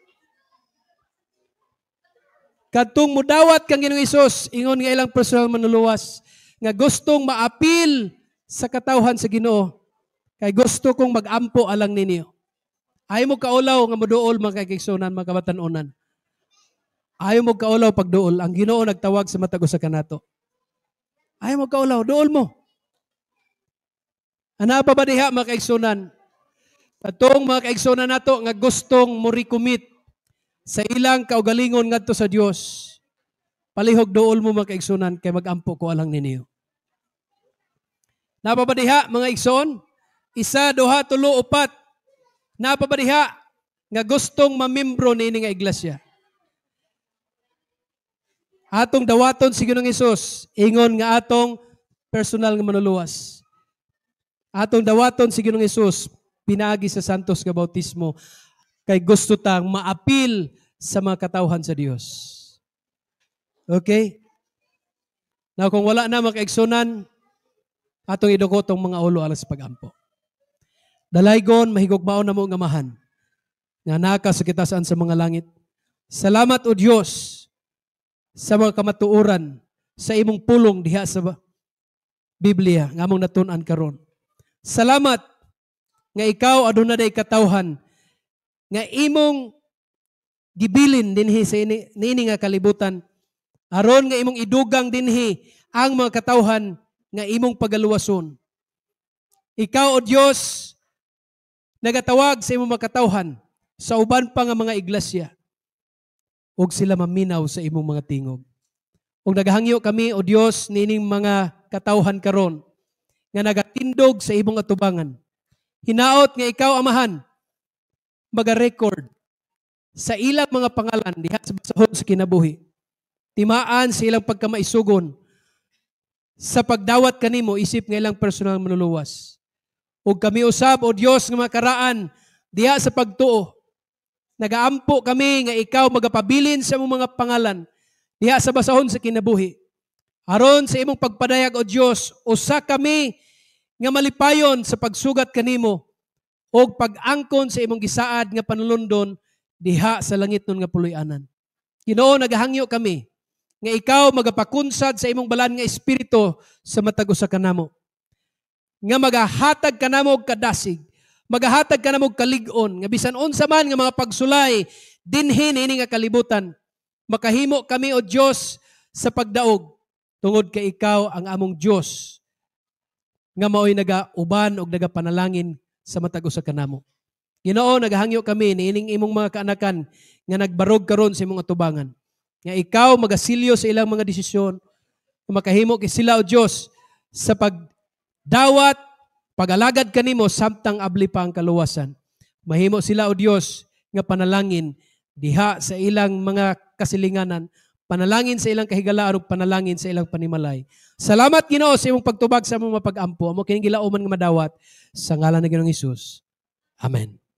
Kadtong mudawat kang Ginoong Hesus, ingon nga ilang personal manluluwas, nga gustong maapil sa katawhan sa Ginoo, kay gusto kong magampo alang ninyo. Ayaw mo kaulaw nga moduol mga kaigsunan, mga kabatanunan. Ayaw mo kaulaw pagduol. Ang Ginoo nagtawag sa matag usa kanato. Ayaw mo kaulaw, dool mo. Ana pa ba diha mga kaigsunan? Katong mga kaigsunan nato nga gustong mo recommit sa ilang kaugalingon ngadto sa Dios. Palihog dool mo mga kaigsunan kay magampo ko alang ninyo. Napa ba diha mga igsoon? 1, 2, 3, 4. Napa ba diha nga gustong mamembro niini nga iglesia? Atong dawaton si Ginoong Hesus, ingon nga atong personal nga manuluwas. Atong dawaton si Ginoong Hesus, pinaagi sa santos nga bautismo, kay gusto tang maapil sa mga katawhan sa Dios. Okay? Now, kung wala na mga kaigsunan, atong idukotong mga ulo alas pagampo. Dalaygon, mahigugmaon na mo nga mahan, nga naka sa kitasaan sa mga langit. Salamat o Diyos sa mga kamatuoran, sa imong pulong diha sa Biblia, nga mong natun-an karon. Salamat nga ikaw aduna day katawhan nga imong gibilin dinhi sa niini nga kalibutan aron nga imong idugang dinhi ang mga katawhan nga imong pagaluwason. Ikaw o Dios nagatawag sa imong mga katawhan sa uban pa nga mga iglesia ug sila maminaw sa imong mga tingog. Ug nagahangyo kami o Dios niining mga katawhan karon nga nagatindog sa imong atubangan. Hinaot nga ikaw amahan maga-record sa ilang mga pangalan diha sa basahon sa kinabuhi. Timaan sa ilang pagkamaisugon sa pagdawat kanimo isip nga ilang personal manuluwas. Ug kami usab o Dios nga makaraan diha sa pagtuo. Nagaampo kami nga ikaw magapabilin sa imong mga pangalan diha sa basahon sa kinabuhi. Aron sa imong pagpadayag o Dios, usa kami nga malipayon sa pagsugat kanimo o pag-angkon sa imong gisaad nga panulundon diha sa langit nun nga puloy-anan. Ginoo, nagahangyo kami nga ikaw magapakunsad sa imong balaan nga espiritu sa matag usa kanamo. Nga magahatag kanamo og kadasig, magahatag kanamo og kalig-on, nga bisan unsa man nga mga pagsulay dinhi niini nga kalibutan, makahimo kami o Dios sa pagdaog tungod kay ikaw ang among Dios nga mao'y nagauban og nagapanalangin sa matag usa kanamo. Ginoo, nagahangyo kami niining imong mga kaanakan nga nagbarog karon sa imong atubangan. Nga ikaw magasilyo sa ilang mga desisyon, makahimo kay sila o Dios sa pagdawat, pagalagad kanimo samtang abli pa ang kaluwasan. Mahimo sila o Dios nga panalangin diha sa ilang mga kasilinganan, panalangin sa ilang kahigalaan ug panalangin sa ilang panimalay. Salamat Ginoo sa imong pagtubag sa among mapag-ampo. Amo kining gilauman nga madawat sa ngalan ni Ginoong Hesus. Amen.